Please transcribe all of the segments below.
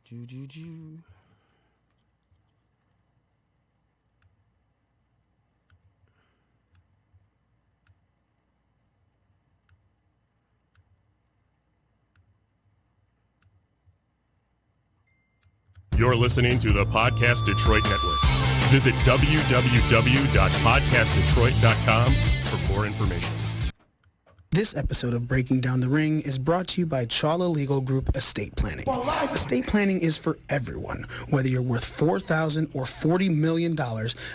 Do. You're listening to the Podcast Detroit Network. Visit www.podcastdetroit.com for more information. This episode of Breaking Down the Ring is brought to you by Chawla Legal Group Estate Planning. Estate planning is for everyone. Whether you're worth $4,000 or $40 million,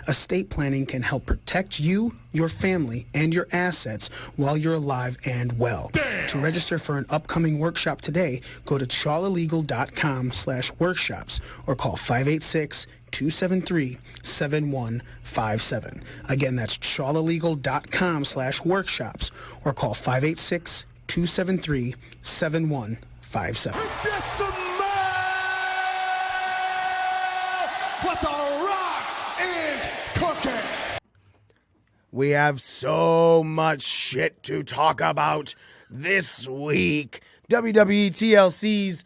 estate planning can help protect you, your family, and your assets while you're alive and well. Damn. To register for an upcoming workshop today, go to chawlalegal.com/workshops or call 586-273-7157. Again, that's chawlalegal.com/workshops or call 586-273-7157. What the rock is cooking. We have so much shit to talk about this week. WWE TLC's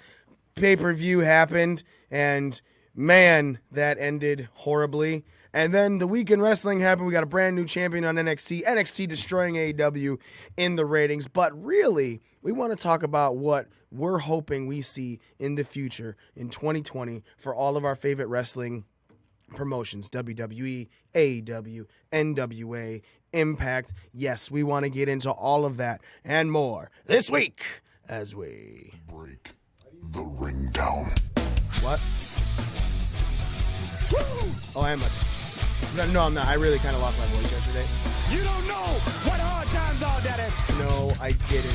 pay-per-view happened, and man, that ended horribly. And then the week in wrestling happened. We got a brand new champion on NXT. NXT destroying AEW in the ratings. But really, we want to talk about what we're hoping we see in the future in 2020 for all of our favorite wrestling promotions. WWE, AEW, NWA, Impact. Yes, we want to get into all of that and more this week as we break the ring down. What? Oh, I am No, I'm not. I really kind of lost my voice yesterday. You don't know what hard times are, Daddy. No, I didn't.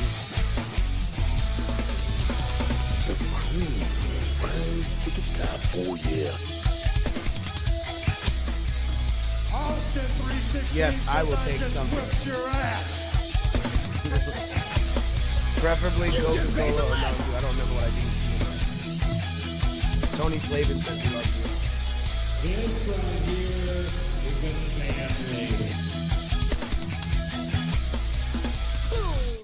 Oh, yeah. Austin 316. Yes, I will take something. Your ass. Preferably Coca-Cola or Mountain Dew. I don't remember what I did. Tony Slavin says he loves you. This right here is the family.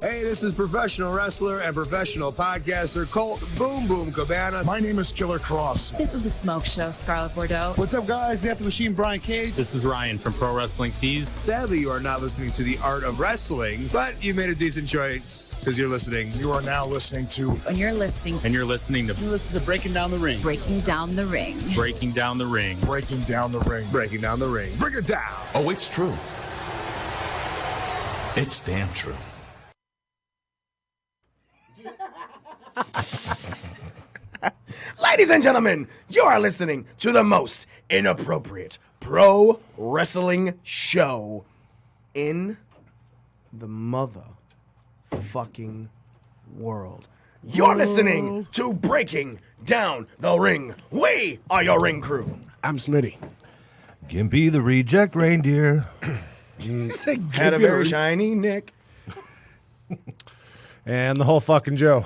Hey, this is professional wrestler and professional podcaster Colt Boom Boom Cabana. My name is Killer Cross. This is The Smoke Show, Scarlett Bordeaux. What's up, guys? The After Machine, Brian Cage. This is Ryan from Pro Wrestling Tees. Sadly, you are not listening to The Art of Wrestling, but you made a decent choice because you're listening. You are now listening to... And you're listening to... You listen to Breaking Down the Ring. Breaking Down the Ring. Breaking Down the Ring. Breaking Down the Ring. Breaking Down the Ring. Bring it down. Oh, it's true. It's damn true. Ladies and gentlemen, you are listening to the most inappropriate pro wrestling show in the motherfucking world. You're listening to Breaking Down the Ring. We are your ring crew. I'm Smitty. Gimpy the reject reindeer. Had a very shiny neck. And the whole fucking Joe.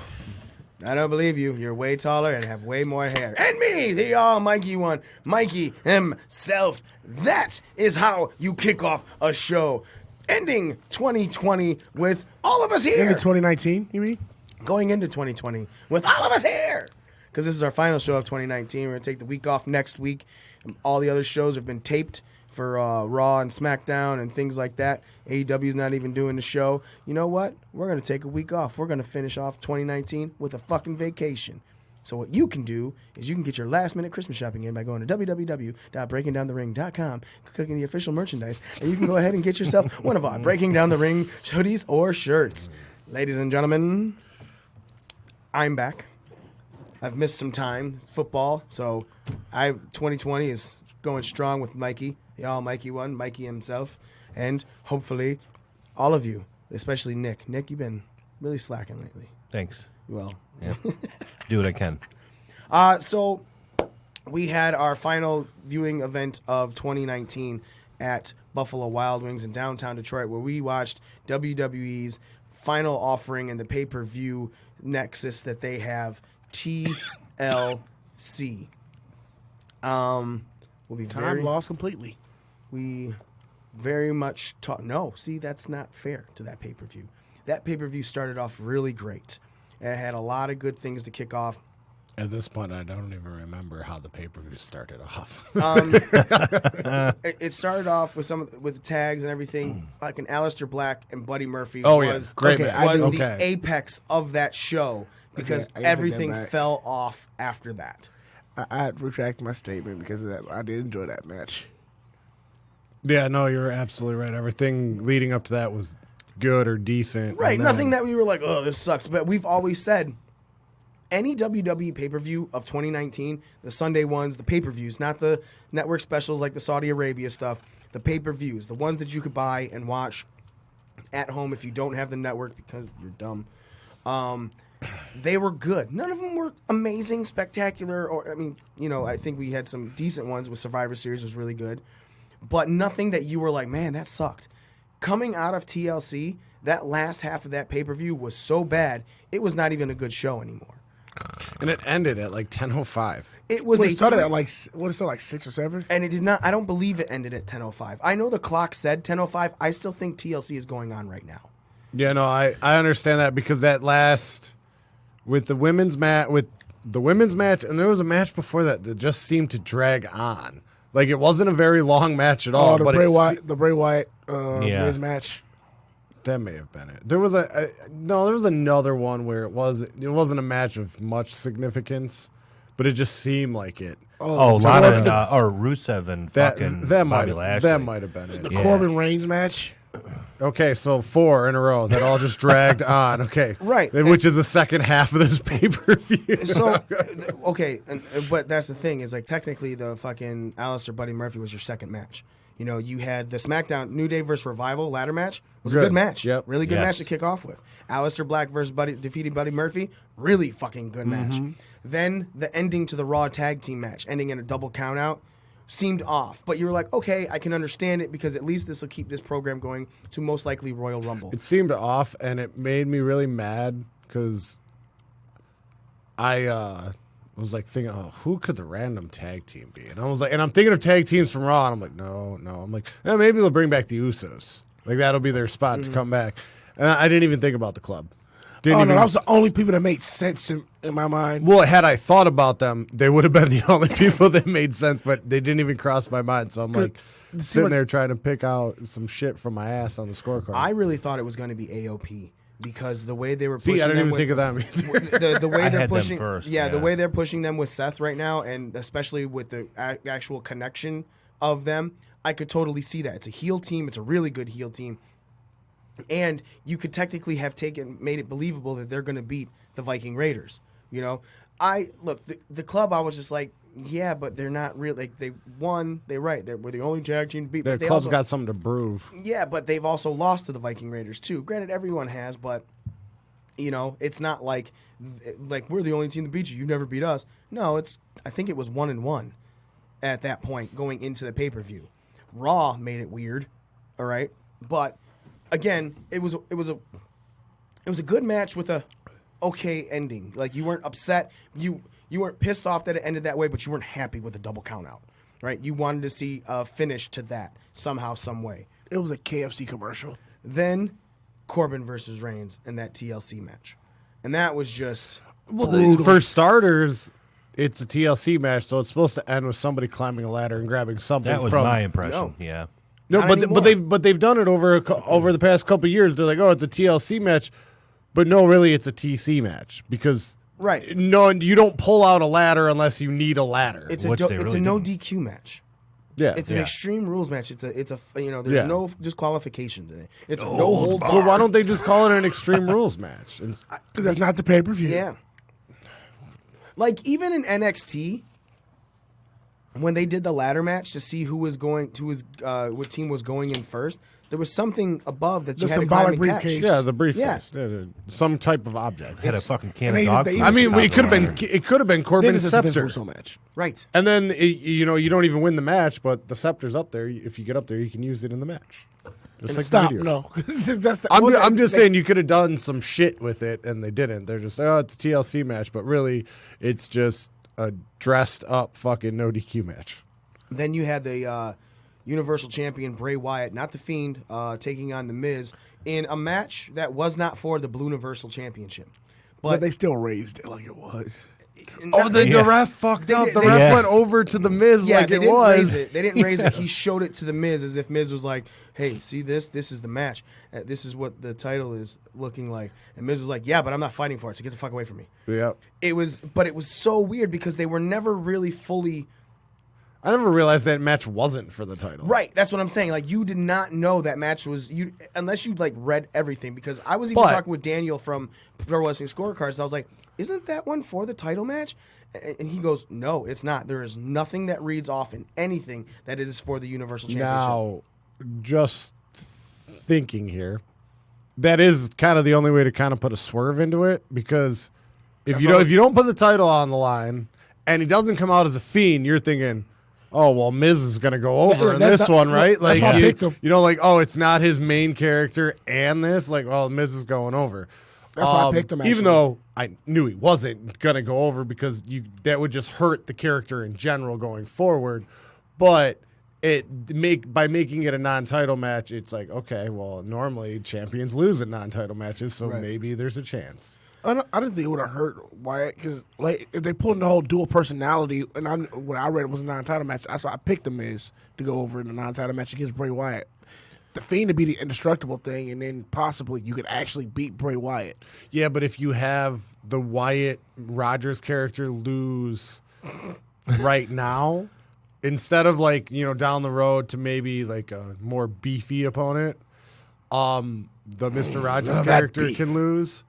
I don't believe you. You're way taller and have way more hair. And me, the almighty one, Mikey himself. That is how you kick off a show. Ending 2020 with all of us here. Into 2019, you mean? Going into 2020 with all of us here. Because this is our final show of 2019. We're going to take the week off next week. All the other shows have been taped for Raw and SmackDown and things like that. AEW's not even doing the show. You know what? We're going to take a week off. We're going to finish off 2019 with a fucking vacation. So what you can do is you can get your last-minute Christmas shopping in by going to www.breakingdownthering.com, clicking the official merchandise, and you can go ahead and get yourself one of our Breaking Down the Ring hoodies or shirts. Ladies and gentlemen, I'm back. I've missed some time. It's football, so 2020 is going strong with Mikey, the almighty one, Mikey himself, and hopefully all of you, especially Nick. Nick, you've been really slacking lately. Thanks. Well, yeah. Do what I can. So we had our final viewing event of 2019 at Buffalo Wild Wings in downtown Detroit, where we watched WWE's final offering and the pay-per-view nexus that they have, TLC. We'll be Time lost completely. We very much no, see, that's not fair to that pay-per-view. That pay-per-view started off really great. It had a lot of good things to kick off At this point, I don't even remember how the pay-per-view started off. It started off with with the tags and everything. Like an Aleister Black and Buddy Murphy yes. Great match. was the apex of that show because everything fell off after that. I retract my statement because of that. I did enjoy that match. Yeah, no, you're absolutely right. Everything leading up to that was good or decent. Right, nothing that we were like, oh, this sucks. But we've always said, any WWE pay-per-view of 2019, the Sunday ones, the pay-per-views, not the network specials like the Saudi Arabia stuff, the pay-per-views, the ones that you could buy and watch at home if you don't have the network because you're dumb. They were good. None of them were amazing, spectacular, or, I mean, you know, I think we had some decent ones with Survivor Series was really good, but nothing that you were like, man, that sucked. Coming out of TLC, that last half of that pay-per-view was so bad, it was not even a good show anymore. And it ended at like 10:05. It was. It started at like 6 or 7, and it did not. I don't believe it ended at 10:05. I know the clock said 10:05. I still think TLC is going on right now. Yeah, no, I understand that because that last with the women's match and there was a match before that just seemed to drag on. Like it wasn't a very long match at all. The Bray Wyatt Miz match. That may have been it. There was there was another one where it wasn't a match of much significance, but it just seemed like it. Lana or Rusev and fucking Bobby Lashley. That might have been it. The Corbin Reigns match. Okay, so 4 in a row that all just dragged on. Okay, right, which is the second half of this pay-per-view. So, okay, but that's the thing is like technically the fucking Aleister Buddy Murphy was your second match. You know, you had the SmackDown New Day versus Revival ladder match. Was a good match. Yep. Really good match to kick off with. Aleister Black versus defeating Buddy Murphy. Really fucking good match. Then the ending to the Raw tag team match, ending in a double count out, seemed off. But you were like, okay, I can understand it because at least this will keep this program going to most likely Royal Rumble. It seemed off, and it made me really mad because I was like thinking, oh, who could the random tag team be? And I was like, and I'm thinking of tag teams from Raw, and I'm like, no. I'm like, maybe they'll bring back the Usos. Like that'll be their spot to come back. And I didn't even think about the club. That was the only people that made sense in my mind. Well, had I thought about them, they would have been the only people that made sense, but they didn't even cross my mind. So I'm like sitting there trying to pick out some shit from my ass on the scorecard. I really thought it was going to be AOP. Because the way they were pushing I didn't even with, think of them either. The way they're pushing, them first, the way they're pushing them with Seth right now, and especially with the actual connection of them, I could totally see that. It's a heel team. It's a really good heel team, and you could technically have made it believable that they're going to beat the Viking Raiders. You know, the club. I was just like, yeah, but they're not really. Like they won. We're the only tag team to beat. The club's got something to prove. Yeah, but they've also lost to the Viking Raiders too. Granted, everyone has, but you know, it's not like we're the only team to beat you. You never beat us. No, I think it was 1-1 at that point going into the pay-per-view. Raw made it weird. All right, but again, it was a good match with a okay ending. Like you weren't upset. You weren't pissed off that it ended that way, but you weren't happy with the double count out, right? You wanted to see a finish to that somehow, some way. It was a KFC commercial. Then Corbin versus Reigns in that TLC match. And that was just for starters, it's a TLC match, so it's supposed to end with somebody climbing a ladder and grabbing something. That was my impression. Yeah. No, but they've done it over the past couple of years. They're like, oh, it's a TLC match, but no, really, it's a TC match because. Right. No, you don't pull out a ladder unless you need a ladder. It's a no DQ match. Yeah. It's an Extreme Rules match. There's no disqualifications in it. It's no hold. So why don't they just call it an Extreme Rules match? Because that's not the pay-per-view. Yeah. Like even in NXT, when they did the ladder match to see what team was going in first, there was something above that you had to climb and catch. Yeah, the briefcase. Yeah. Some type of object. Had a fucking can of dog food. I mean, it could have been Corbin's scepter. Match. Right. And then you don't even win the match, but the scepter's up there. If you get up there, you can use it in the match. Just like stop. the video. No. I'm just saying you could have done some shit with it, and they didn't. They're just it's a TLC match, but really, it's just a dressed up fucking no DQ match. Then you had the Universal Champion Bray Wyatt, not the Fiend, taking on the Miz in a match that was not for the Blue Universal Championship, but they still raised it like it was. Oh, the ref fucked up. The ref went over to the Miz like it was. They didn't raise it. He showed it to the Miz as if Miz was like, hey, see this? This is the match. This is what the title is looking like. And Miz was like, yeah, but I'm not fighting for it, so get the fuck away from me. Yep. It was so weird because they were never really fully... I never realized that match wasn't for the title. Right, that's what I'm saying. Like, you did not know that match was unless you like read everything. Because I was even talking with Daniel from Pro Wrestling Scorecards. I was like, "Isn't that one for the title match?" And he goes, "No, it's not. There is nothing that reads off in anything that it is for the Universal Championship." Now, just thinking here, that is kind of the only way to kind of put a swerve into it, because if you don't put the title on the line and he doesn't come out as a Fiend, you're thinking, oh, well, Miz is going to go over in this one, right? Like, like, oh, it's not his main character and this. Like, well, Miz is going over. That's why I picked him, actually. Even though I knew he wasn't going to go over, because that would just hurt the character in general going forward. But by making it a non-title match, it's like, okay, well, normally champions lose in non-title matches, so maybe there's a chance. I didn't think it would have hurt Wyatt, because like if they pulled in the whole dual personality, and what I read was a non-title match, so I picked the Miz to go over in a non-title match against Bray Wyatt. The Fiend to be the indestructible thing, and then possibly you could actually beat Bray Wyatt. Yeah, but if you have the Wyatt Rogers character lose right now, instead of like, down the road to maybe like a more beefy opponent, the Mr. Rogers character can lose.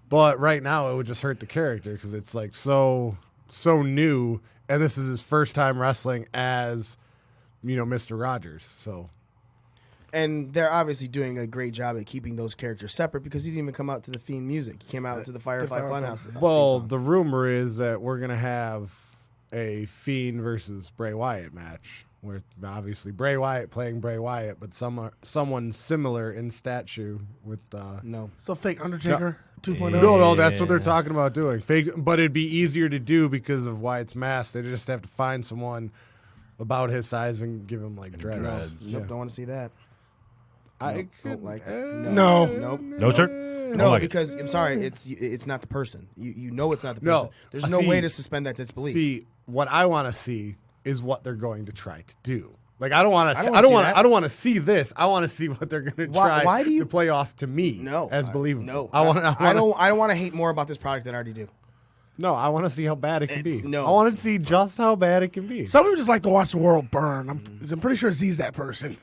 But right now, it would just hurt the character because it's like so new, and this is his first time wrestling as, Mr. Rogers. So, and they're obviously doing a great job at keeping those characters separate because he didn't even come out to the Fiend music. He came out to the Firefly Funhouse. Well, the rumor is that we're gonna have a Fiend versus Bray Wyatt match, where obviously Bray Wyatt playing Bray Wyatt, but someone similar in statue with So fake Undertaker 2.0. No, that's what they're talking about doing. Fake, but it'd be easier to do because of Wyatt's mask. They just have to find someone about his size and give him like dreads. Nope, don't want to see that. I don't like it. No. Nope. No, sir. No, because I'm sorry, it's not the person. You know it's not the person. There's no way to suspend that disbelief. See, what I want to see is what they're going to try to do. Like, I don't want to see this. I want to see what they're going to try to play off to me as believable. No, I don't want to hate more about this product than I already do. No, I want to see how bad it can be. I want to see just how bad it can be. Some people just like to watch the world burn. I'm pretty sure Z's that person.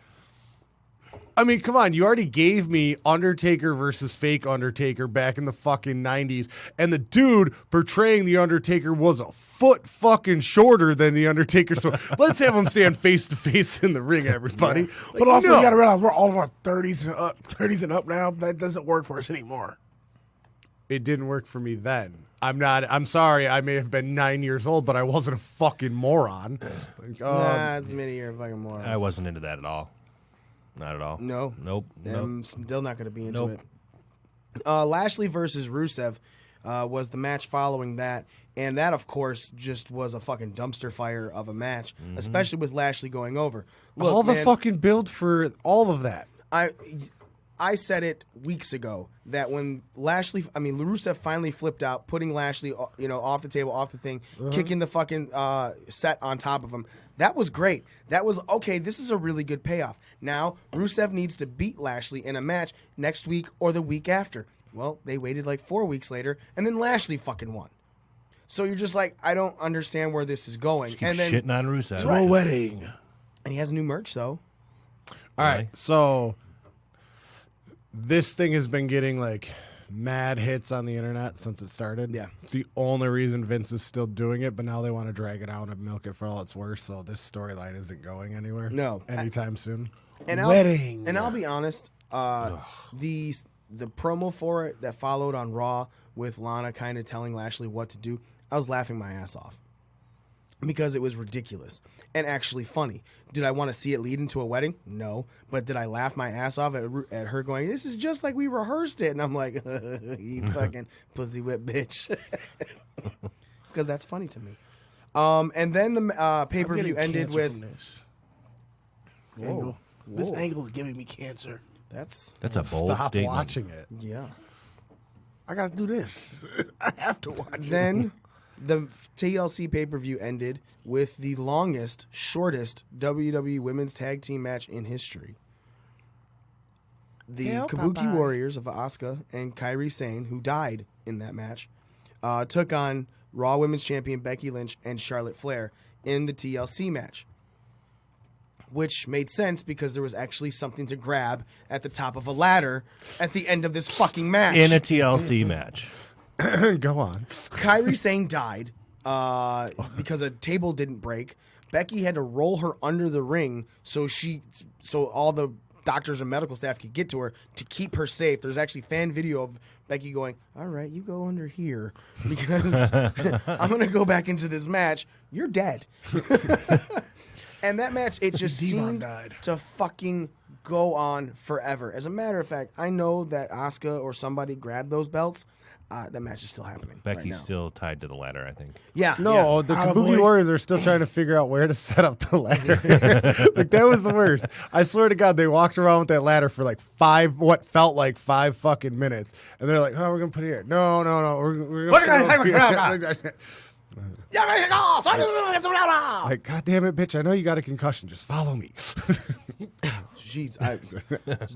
I mean, come on. You already gave me Undertaker versus fake Undertaker back in the fucking 90s. And the dude portraying the Undertaker was a foot fucking shorter than the Undertaker. So let's have him stand face to face in the ring, everybody. Yeah. But also, you got to realize we're all in our 30s and up now. That doesn't work for us anymore. It didn't work for me then. I'm sorry. I may have been 9 years old, but I wasn't a fucking moron. It's many you're a fucking moron. I wasn't into that at all. Not at all. No. Nope. I'm still not going to be into it. Lashley versus Rusev was the match following that. And that, of course, just was a fucking dumpster fire of a match, especially with Lashley going over. Look, all the fucking build for all of that. I said it weeks ago that when Rusev finally flipped out, putting Lashley, off the table, off the thing, kicking the fucking set on top of him. That was great. That was, okay, this is a really good payoff. Now, Rusev needs to beat Lashley in a match next week or the week after. Well, they waited like 4 weeks later, and then Lashley fucking won. So you're just like, I don't understand where this is going. Just keep shitting on Rusev. Throw a wedding. And he has new merch, though. All right, so this thing has been getting like mad hits on the internet since it started. Yeah. It's the only reason Vince is still doing it, but now they want to drag it out and milk it for all it's worth, so this storyline isn't going anywhere. No. Anytime soon. Wedding. And I'll be honest, the promo for it that followed on Raw with Lana kind of telling Lashley what to do, I was laughing my ass off. Because it was ridiculous and actually funny. Did I want to see it lead into a wedding? No. But did I laugh my ass off at her going, this is just like we rehearsed it? And I'm like, you fucking pussy whip bitch. Because that's funny to me. And then the pay-per-view ended with... Whoa. This angle's giving me cancer. That's a bold Stop statement. watching it. Yeah. I got to do this. I have to watch Then... The TLC pay-per-view ended with the shortest WWE Women's Tag Team match in history. The Kabuki Warriors of Asuka and Kairi Sane, who died in that match, took on Raw Women's Champion Becky Lynch and Charlotte Flair in the TLC match, which made sense because there was actually something to grab at the top of a ladder at the end of this fucking match. In a TLC match. Go on. Kairi Sane died because a table didn't break. Becky had to roll her under the ring so all the doctors and medical staff could get to her to keep her safe. There's actually fan video of Becky going, all right, you go under here because I'm going to go back into this match. You're dead. And that match, it just seemed to fucking go on forever. As a matter of fact, I know that Asuka or somebody grabbed those belts. That match is still happening. Becky's still tied to the ladder, I think. Yeah. No, the Kabuki Warriors are still trying to figure out where to set up the ladder. Like, that was the worst. I swear to God, they walked around with that ladder for like what felt like 5 fucking minutes. And they're like, oh, we're going to put it here. No. We're going to put it here. Like, God damn it, bitch. I know you got a concussion. Just follow me. She's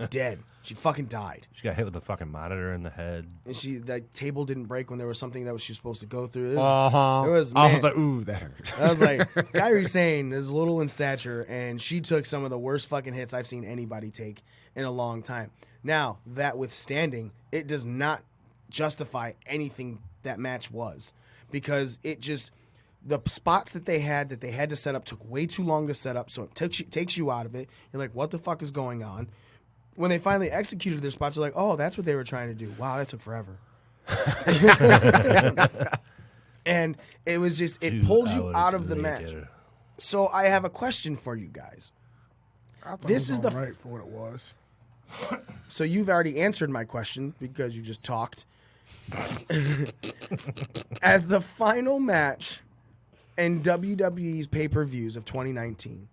dead. She fucking died. She got hit with a fucking monitor in the head. And that table didn't break when there was something that she was supposed to go through. I was like, ooh, that hurt. I was like, Kairi Sane is little in stature, and she took some of the worst fucking hits I've seen anybody take in a long time. Now, that withstanding, it does not justify anything that match was, because the spots that they had to set up took way too long to set up, so it takes you out of it. You're like, what the fuck is going on? When they finally executed their spots, you're like, oh, that's what they were trying to do. Wow, that took forever. And it was just, it pulled you out of the match. So I have a question for you guys. This is right for what it was. So you've already answered my question because you just talked. As the final match in WWE's pay-per-views of 2019,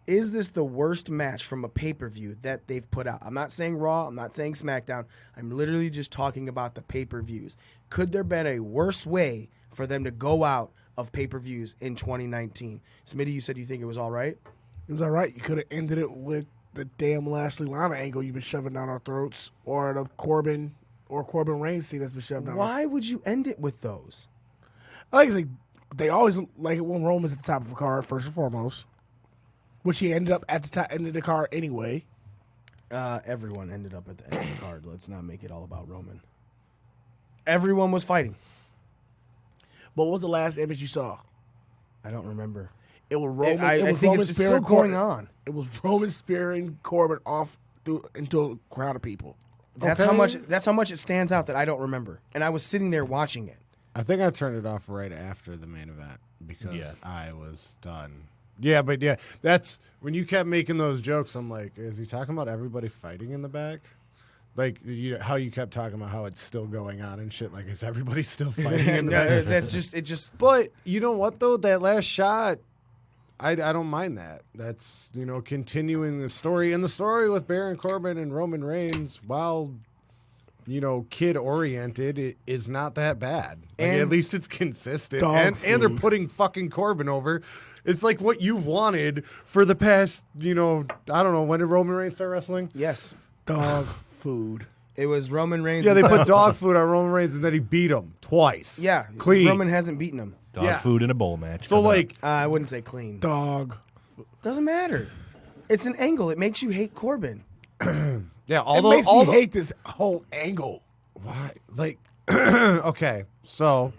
is this the worst match from a pay-per-view that they've put out? I'm not saying Raw. I'm not saying SmackDown. I'm literally just talking about the pay-per-views. Could there have been a worse way for them to go out of pay-per-views in 2019? Smitty, you said you think it was all right? It was all right. You could have ended it with the damn Lashley Lana angle you've been shoving down our throats, or the Corbin Reigns scene that's been shoved down. Why would you end it with those? I think they always like it when Roman's at the top of a card, first and foremost. Which he ended up at the top end of the card anyway. Everyone ended up at the end of the card. Let's not make it all about Roman. Everyone was fighting. But what was the last image you saw? I don't remember. It was Roman. I think it's still going on. It was Roman spearing Corbin off into a crowd of people. That's how much it stands out that I don't remember. And I was sitting there watching it. I think I turned it off right after the main event because I was done. Yeah, but that's when you kept making those jokes. I'm like, is he talking about everybody fighting in the back? Like how you kept talking about how it's still going on and shit. Like, is everybody still fighting in the back? That's just. But you know what though? That last shot, I don't mind that. That's continuing the story, and the story with Baron Corbin and Roman Reigns, while kid oriented, it is not that bad. Like, at least it's consistent, and they're putting fucking Corbin over. It's like what you've wanted for the past, I don't know, when did Roman Reigns start wrestling? Yes. Dog food. It was Roman Reigns. Yeah, they put dog food on Roman Reigns, and then he beat him twice. Yeah. Clean. Roman hasn't beaten him. Dog food in a bowl match. So, I wouldn't say clean. Dog. Doesn't matter. It's an angle. It makes you hate Corbin. Yeah, it makes me hate this whole angle. Why? Like, okay, so...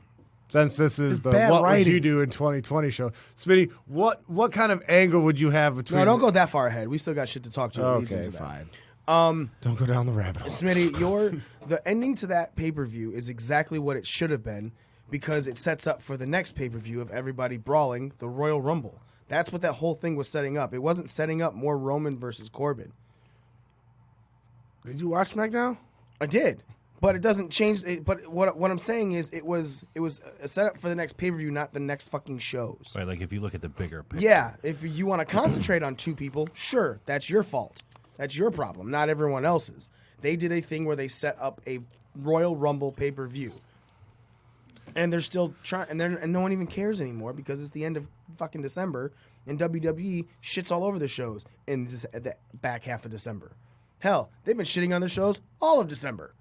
Since this is the What Would You Do in 2020 show, Smitty, what kind of angle would you have between... No, don't go that far ahead. We still got shit to talk to. Okay, fine. Don't go down the rabbit hole. Smitty, the ending to that pay-per-view is exactly what it should have been because it sets up for the next pay-per-view of everybody brawling, the Royal Rumble. That's what that whole thing was setting up. It wasn't setting up more Roman versus Corbin. Did you watch SmackDown? I did. But it doesn't change. But what I'm saying is, it was a setup for the next pay per view, not the next fucking shows. Right, like if you look at the bigger picture. Yeah, if you want to concentrate on two people, sure, that's your fault. That's your problem, not everyone else's. They did a thing where they set up a Royal Rumble pay per view. And they're still trying, and no one even cares anymore because it's the end of fucking December, and WWE shits all over the shows at the back half of December. Hell, they've been shitting on their shows all of December.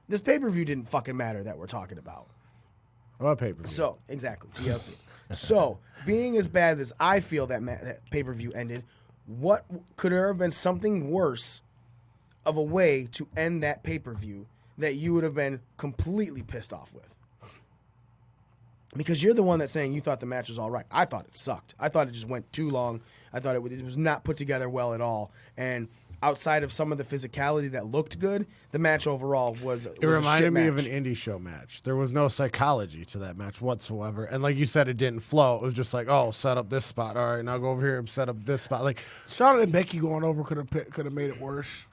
This pay-per-view didn't fucking matter that we're talking about. What pay-per-view? So, exactly, TLC. So, being as bad as I feel that pay-per-view ended, what could there have been something worse of a way to end that pay-per-view that you would have been completely pissed off with? Because you're the one that's saying you thought the match was all right. I thought it sucked. I thought it just went too long. I thought it was not put together well at all. And outside of some of the physicality that looked good, the match overall was It reminded me of an match. indie show match. There was no psychology to that match whatsoever. And like you said, it didn't flow. It was just like, oh, set up this spot. All right, now go over here and set up this spot. Like Charlotte and Becky going over could have made it worse.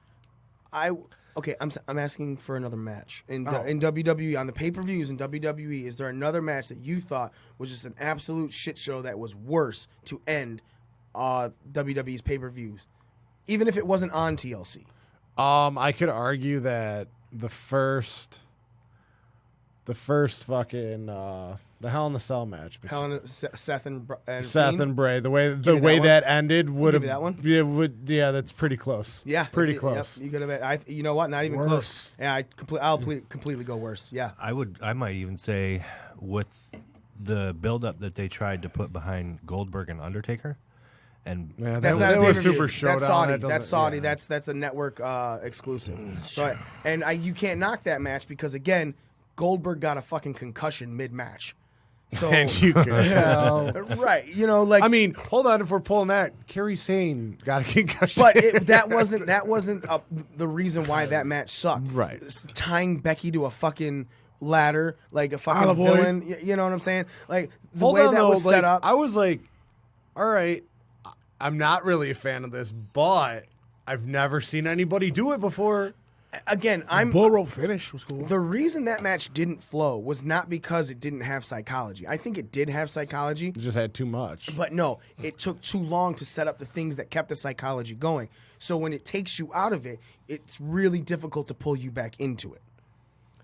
Okay, I'm asking for another match in WWE on the pay-per-views in WWE. Is there another match that you thought was just an absolute shit show that was worse to end WWE's pay-per-views, even if it wasn't on TLC? I could argue that the first fucking the Hell in the Cell match, Seth and Bray. The way that ended would have that one. Yeah, that's pretty close. Yeah, pretty close. Yep, you could have. You know what? Not even close. Yeah, I'll completely go worse. Yeah, I might even say with the buildup that they tried to put behind Goldberg and Undertaker. And that's not a was Super Showdown. That's Saudi. That's a network exclusive. So you can't knock that match because again, Goldberg got a fucking concussion mid-match. So and you can tell, right? You know, like I mean, hold on. If we're pulling that, Kerry Sane got a concussion, but that wasn't the reason why that match sucked. Right? Tying Becky to a fucking ladder like a fucking villain. You know what I'm saying? Like the way that was set up. I was like, all right, I'm not really a fan of this, but I've never seen anybody do it before. Again, bull rope finish was cool. The reason that match didn't flow was not because it didn't have psychology. I think it did have psychology. It just had too much. But no, it took too long to set up the things that kept the psychology going. So when it takes you out of it, it's really difficult to pull you back into it.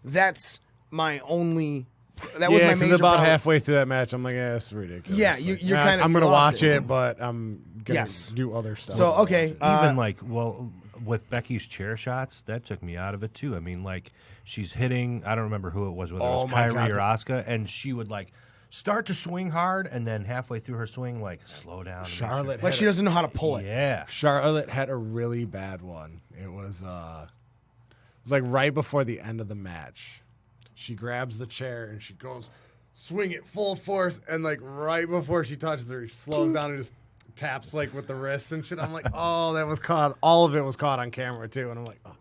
That's my only. That was my major about problem. Halfway through that match, I'm like, yeah, it's ridiculous. Yeah, you're kind of. I'm gonna watch it, but I'm gonna do other stuff. So okay, even with Becky's chair shots, that took me out of it too. I mean, like she's hitting. I don't remember who it was, whether it was Kyrie or Asuka, and she would like start to swing hard, and then halfway through her swing, like slow down. Charlotte, like she doesn't know how to pull it. Yeah, Charlotte had a really bad one. It was like right before the end of the match. She grabs the chair and she goes swing it full force, and like right before she touches her, she slows down and just taps like with the wrist and shit. I'm like, oh, that was caught. All of it was caught on camera too, and I'm like, oh.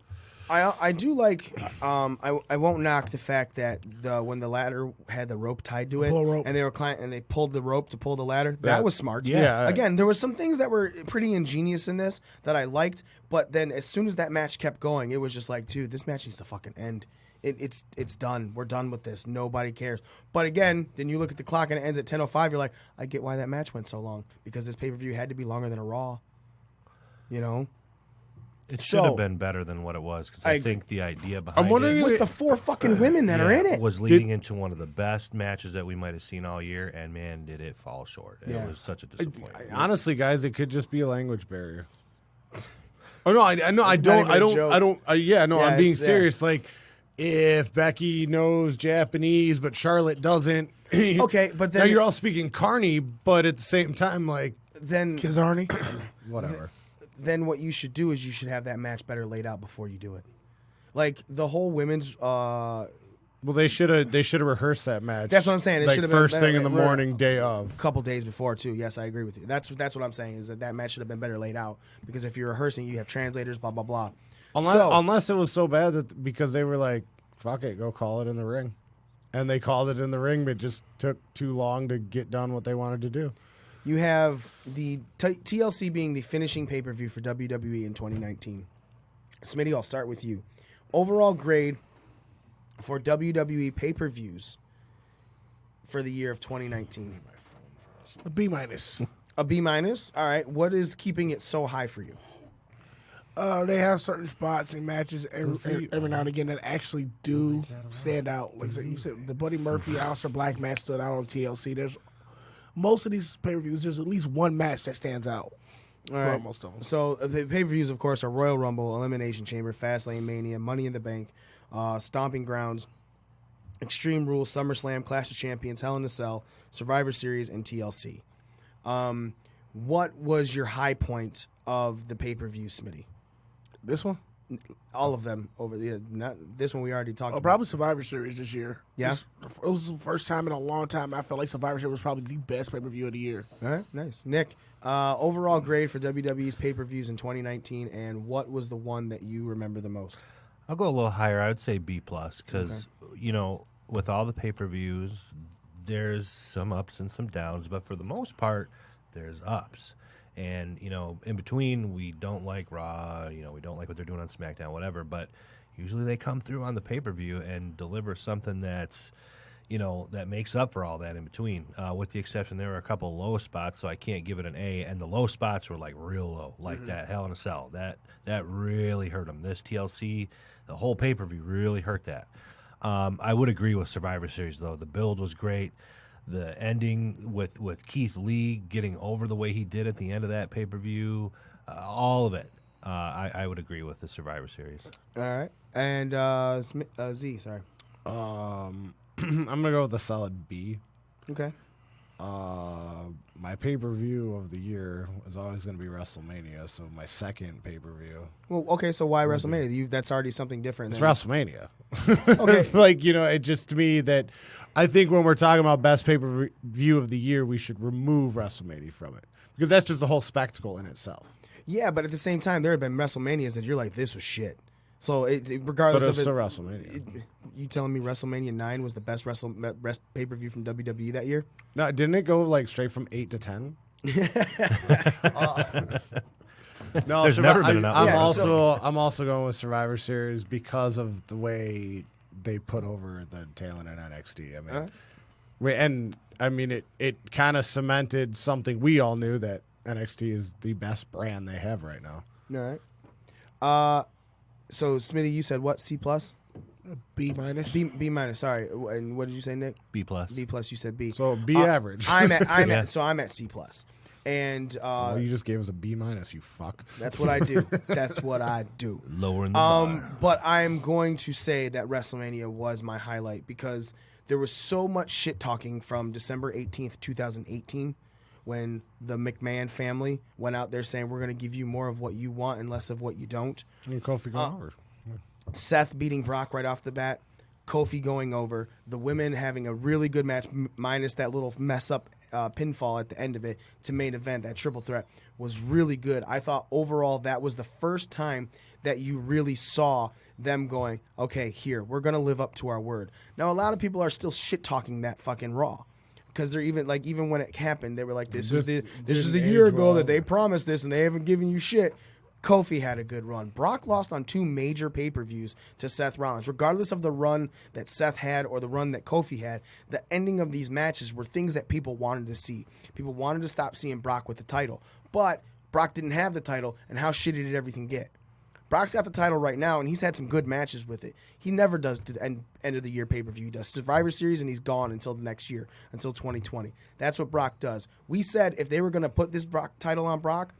I do like. I won't knock the fact that when the ladder had the rope tied to it, and they were and they pulled the rope to pull the ladder. That was smart. Yeah. Again, there was some things that were pretty ingenious in this that I liked, but then as soon as that match kept going, it was just like, dude, this match needs to fucking end. It's done. We're done with this. Nobody cares. But again, then you look at the clock and it ends at 10:05. You're like, I get why that match went so long because this pay-per-view had to be longer than a Raw. You know, it should have been better than what it was because I think the idea behind I'm wondering it with the 4 fucking women that are in it was leading into one of the best matches that we might have seen all year, and man, did it fall short. It was such a disappointment. Honestly, guys, it could just be a language barrier. Oh no, I don't. I'm being serious. Like, if Becky knows Japanese but Charlotte doesn't, okay, but then now you're all speaking Carney, but at the same time, like then Kizarni, whatever. Then what you should do is you should have that match better laid out before you do it. Like the whole women's. Well, they should have rehearsed that match. That's what I'm saying. It like should have first been thing in the morning, day of. A couple days before too. Yes, I agree with you. That's what I'm saying is that match should have been better laid out because if you're rehearsing, you have translators, blah blah blah. Unless it was so bad that because they were like, fuck it, go call it in the ring. And they called it in the ring, but it just took too long to get done what they wanted to do. You have the TLC being the finishing pay-per-view for WWE in 2019. Smitty, I'll start with you. Overall grade for WWE pay-per-views for the year of 2019. A B-. A B-? All right. What is keeping it so high for you? They have certain spots and matches every now and again that actually do stand out. Like you said, the Buddy Murphy, Aleister Black match stood out on TLC. There's most of these pay-per-views, there's at least one match that stands out. All right. Most of them. So the pay-per-views, of course, are Royal Rumble, Elimination Chamber, Fastlane Mania, Money in the Bank, Stomping Grounds, Extreme Rules, SummerSlam, Clash of Champions, Hell in a Cell, Survivor Series, and TLC. What was your high point of the pay-per-view, Smitty? This one? All of them over the not this one we already talked about. Probably Survivor Series this year. Yeah. It was the first time in a long time I felt like Survivor Series was probably the best pay-per-view of the year. All right, nice. Nick, overall grade for WWE's pay-per-views in 2019, and what was the one that you remember the most? I'll go a little higher. I would say B+, because, with all the pay-per-views, there's some ups and some downs, but for the most part, there's ups. And, in between, we don't like Raw, we don't like what they're doing on SmackDown, whatever, but usually they come through on the pay-per-view and deliver something that's, that makes up for all that in between. With the exception, there were a couple low spots, so I can't give it an A, and the low spots were, real low, like that Hell in a Cell. That really hurt them. This TLC, the whole pay-per-view really hurt that. I would agree with Survivor Series, though. The build was great. The ending with Keith Lee getting over the way he did at the end of that pay-per-view, all of it, I would agree with the Survivor Series. All right. And Z, sorry. I'm going to go with a solid B. Okay. My pay-per-view of the year is always going to be WrestleMania, so my second pay-per-view. Well, okay, so why WrestleMania? That's already something different. It's WrestleMania. Okay. it just to me that I think when we're talking about best pay-per-view of the year, we should remove WrestleMania from it because that's just the whole spectacle in itself. Yeah, but at the same time, there have been WrestleManias that you're like, this was shit. So regardless but it's of still WrestleMania. You telling me WrestleMania 9 was the best pay-per-view from WWE that year? No, didn't it go straight from 8 to 10? No, There's never been enough. I'm also going with Survivor Series because of the way they put over the talent in NXT. It kind of cemented something we all knew, that NXT is the best brand they have right now. All right. So Smitty, you said what? C+? B-. B-. Sorry. And what did you say, Nick? B+. B+. You said B. So B average. I'm at C+. And you just gave us a B-, you fuck. That's what I do. That's what I do. Lowering the bar. But I'm going to say that WrestleMania was my highlight because there was so much shit talking from December 18th, 2018, when the McMahon family went out there saying we're going to give you more of what you want and less of what you don't. And Kofi going over. Seth beating Brock right off the bat. Kofi going over. The women having a really good match, minus that little mess up pinfall at the end of it to main event. That triple threat was really good. I thought overall that was the first time that you really saw them going, okay, here, we're going to live up to our word. Now, a lot of people are still shit-talking that fucking Raw. Because they're even when it happened, they were like, this is the year ago that they promised this and they haven't given you shit. Kofi had a good run. Brock lost on 2 major pay-per-views to Seth Rollins. Regardless of the run that Seth had or the run that Kofi had, the ending of these matches were things that people wanted to see. People wanted to stop seeing Brock with the title. But Brock didn't have the title, and how shitty did everything get? Brock's got the title right now, and he's had some good matches with it. He never does the end of the year pay-per-view. He does Survivor Series, and he's gone until the next year, until 2020. That's what Brock does. We said if they were going to put this title on Brock,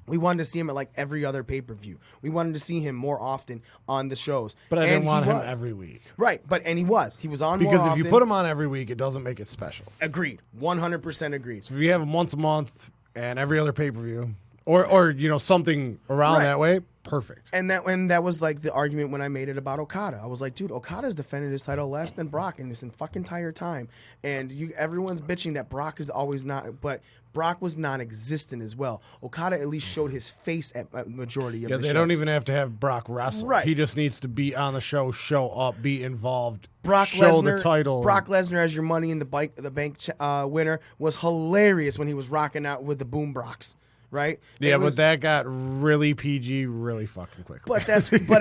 we wanted to see him at every other pay-per-view. We wanted to see him more often on the shows. But I didn't want him every week. Right, and he was. He was on because more if you put him on every week, it doesn't make it special. Agreed. 100% agreed. So if you have him once a month and every other pay-per-view, or something around that way, perfect. And that was the argument when I made it about Okada. I was like, dude, Okada's defended his title less than Brock in this fucking entire time. And everyone's bitching that Brock is always not, but Brock was non-existent as well. Okada at least showed his face at majority of the shows. Yeah, they don't even have to have Brock wrestle. Right. He just needs to be on the show, show up, be involved, show the title. Brock Lesnar as your Money in the Bank winner was hilarious when he was rocking out with the Boom Brocks. Right? Yeah, but that got really PG really fucking quickly. But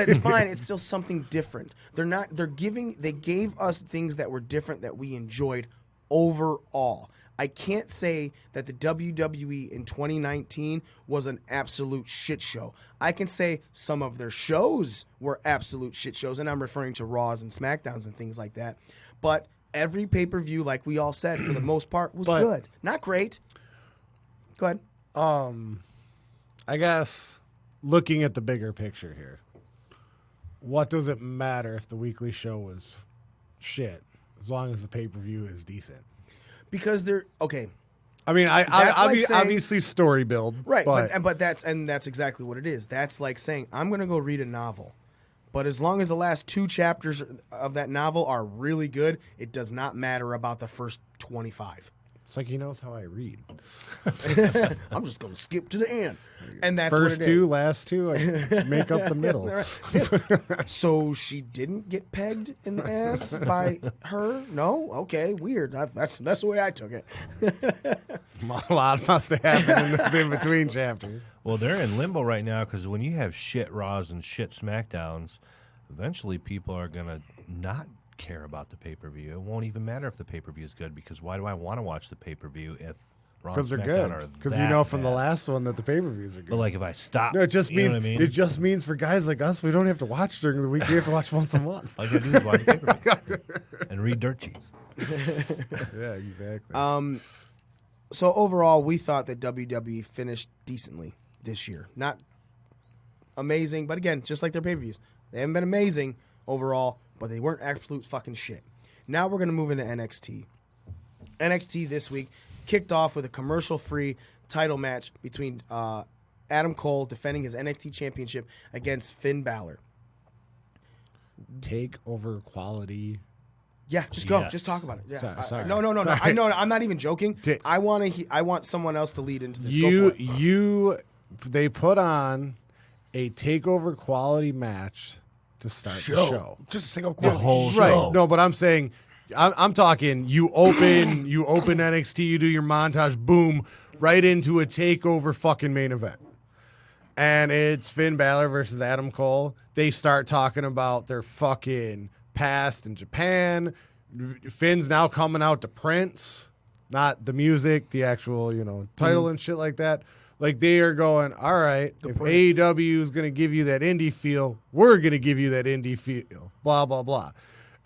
it's fine. It's still something different. They gave us things that were different that we enjoyed overall. I can't say that the WWE in 2019 was an absolute shit show. I can say some of their shows were absolute shit shows, and I'm referring to Raws and SmackDowns and things like that. But every pay-per-view, like we all said, for the most part, was good. Not great. Go ahead. I guess looking at the bigger picture here, what does it matter if the weekly show was shit as long as the pay-per-view is decent? Because they're okay. I mean, obviously story build, right? But that's exactly what it is. That's like saying I'm going to go read a novel, but as long as the last 2 chapters of that novel are really good, it does not matter about the first 25. It's like he knows how I read. I'm just going to skip to the end. And that's first what it 2, is. last 2, I make up the middle. So she didn't get pegged in the ass by her? No? Okay, weird. That's the way I took it. A lot must have happened in between chapters. Well, they're in limbo right now because when you have shit Raws and shit SmackDowns, eventually people are going to not care about the pay-per-view. It won't even matter if the pay-per-view is good because why do I want to watch the pay-per-view if Raw and they're SmackDown are good. Because you know from bad? the last one that the pay-per-views are good. But like if I stop, No, it just you know means what I mean? it just means for guys like us, we don't have to watch during the week. We have to watch once a month. All you gotta do is watch the pay-per-view and read dirt sheets. Yeah, exactly. So overall, we thought that WWE finished decently this year. Not amazing, but again, just like their pay-per-views. They haven't been amazing overall, but they weren't absolute fucking shit. Now we're going to move into NXT. NXT this week kicked off with a commercial-free title match between Adam Cole defending his NXT championship against Finn Balor. Take over quality. Yeah, just go. Yes. Just talk about it. Yeah. Sorry. No. Sorry. I know. I'm not even joking. I want someone else to lead into this. They put on a takeover quality match to start the show. Just to take over The quality. whole Right. show. No, but I'm saying, I'm talking. You open NXT. You do your montage. Boom, right into a takeover fucking main event, and it's Finn Balor versus Adam Cole. They start talking about their fucking past in Japan. Finn's now coming out to Prince, not the music, the actual title and shit like that. Like they are going, all right, if AEW is going to give you that indie feel, we're going to give you that indie feel, blah, blah, blah.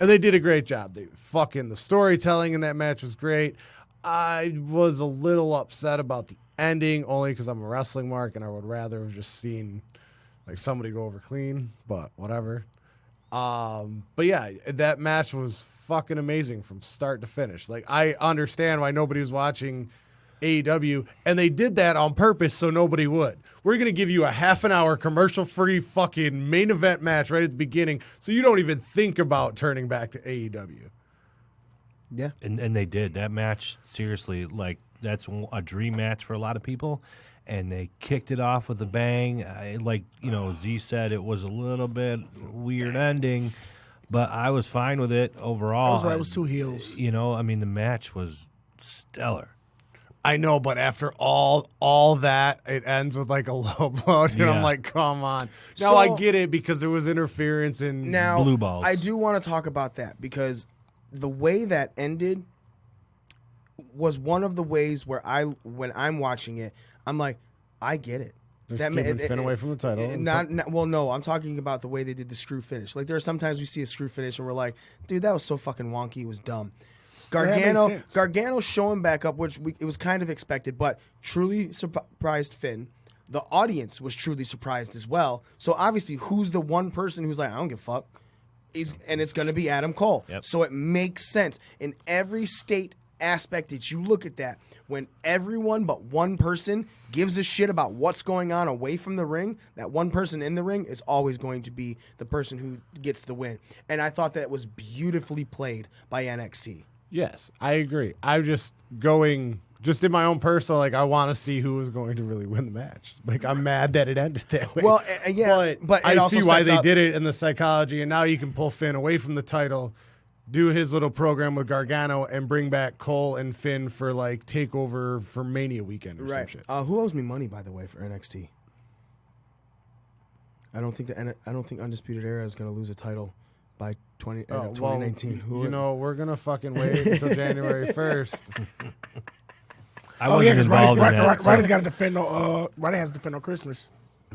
And they did a great job. The storytelling in that match was great. I was a little upset about the ending, only because I'm a wrestling mark and I would rather have just seen like somebody go over clean, but whatever. But yeah, that match was fucking amazing from start to finish. Like I understand why nobody was watching AEW, and they did that on purpose so nobody would. We're going to give you a half an hour commercial-free fucking main event match right at the beginning so you don't even think about turning back to AEW. Yeah. And they did. That match, seriously, like that's a dream match for a lot of people, and they kicked it off with a bang. Z said, it was a little bit weird ending, but I was fine with it overall. It was 2 heels. The match was stellar. I know, but after all that, it ends with like a low blow, and I'm like, come on. Now So- I get it because there was interference in Now, blue balls. I do want to talk about that because the way that ended was one of the ways where when I'm watching it, I'm like, I get it. They're keeping Finn away from the title. No, I'm talking about the way they did the screw finish. Like there are sometimes we see a screw finish and we're like, dude, that was so fucking wonky. It was dumb. Gargano showing back up, it was kind of expected, but truly surprised Finn. The audience was truly surprised as well. So obviously, who's the one person who's like, I don't give a fuck? And it's going to be Adam Cole. Yep. So it makes sense. In every state aspect that you look at that, when everyone but one person gives a shit about what's going on away from the ring, that one person in the ring is always going to be the person who gets the win. And I thought that was beautifully played by NXT. Yes, I agree. I'm just going, just in my own personal, like I want to see who was going to really win the match. Like I'm mad that it ended that way. Well, yeah, but it I also see why sets they up- did it in the psychology, and now you can pull Finn away from the title, do his little program with Gargano, and bring back Cole and Finn for like takeover for Mania weekend or some shit. Who owes me money, by the way, for NXT? I don't think Undisputed Era is going to lose a title by 2019. We're gonna fucking wait until January 1st. I wasn't involved in that. Roddy's got to defend on. Roddy has to defend on Christmas.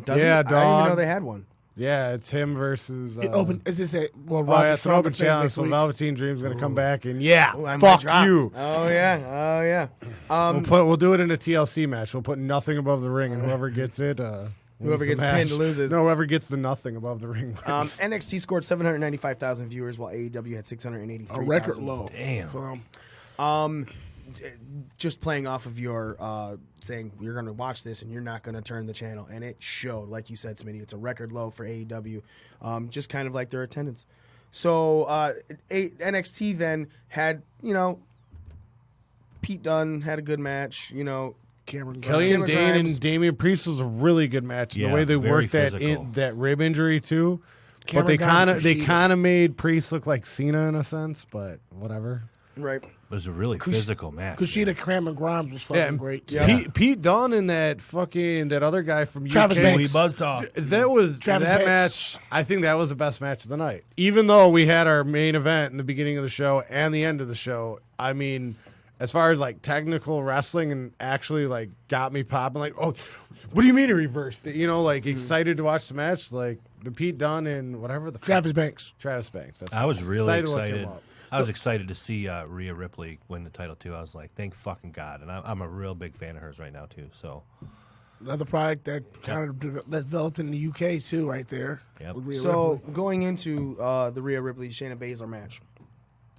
Does he? Yeah, I didn't even dog. know they had one. Yeah, it's him versus. It open. Is this a well? Oh, yeah, Roger it's an open Strong challenge. So week. Velveteen Dream's gonna come back and yeah, Ooh, I might fuck drop. you. Oh yeah. We'll do it in a TLC match. We'll put nothing above the ring, and whoever gets it, Whoever gets pinned loses. No, whoever gets the nothing above the ring wins. NXT scored 795,000 viewers, while AEW had 683,000. A record low. Damn. Just playing off of your saying you're going to watch this and you're not going to turn the channel, and it showed, like you said, Smitty. It's a record low for AEW, just kind of like their attendance. So NXT then had, Pete Dunne had a good match. Killian Dane and Damian Priest was a really good match. Yeah, the way they very worked physical. that rib injury too. Cameron But they Grimes, kind of made Priest look like Cena in a sense, but whatever. Right. It was a really physical match. Kushida, Cameron Grimes was fucking great. Too. Yeah. Pete Dunne and that other guy from Travis UK. Banks. That match. I think that was the best match of the night. Even though we had our main event in the beginning of the show and the end of the show, I mean, as far as like technical wrestling and actually like got me popping, like, oh, what do you mean he reversed it? Excited to watch the match, like the Pete Dunne and whatever the Travis Banks. That's I was really to look him excited. up. I was excited to see Rhea Ripley win the title too. I was like, thank fucking God, and I'm a real big fan of hers right now too. So Another product that kind of developed in the UK too, right there. Yep. with Rhea So Ripley. going into the Rhea Ripley Shayna Baszler match,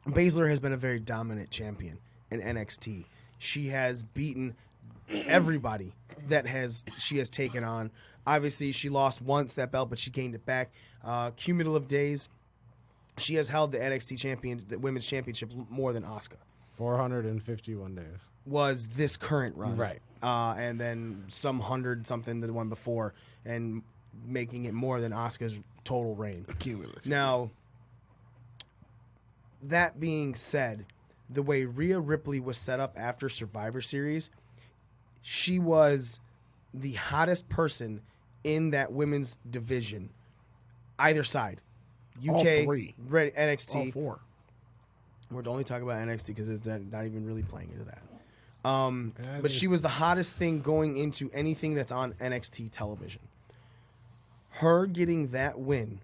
Baszler has been a very dominant champion in NXT. She has beaten everybody that she has taken on. Obviously, she lost once that belt, but she gained it back. Cumulative days, she has held the NXT the women's championship more than Asuka. 451 days was this current run, right? And then some 100-something the one before, and making it more than Asuka's total reign. Cumulative. Now, that being said, the way Rhea Ripley was set up after Survivor Series, she was the hottest person in that women's division, either side. UK, All three. NXT. All four. We're only talking about NXT because it's not even really playing into that. But she was the hottest thing going into anything that's on NXT television. Her getting that win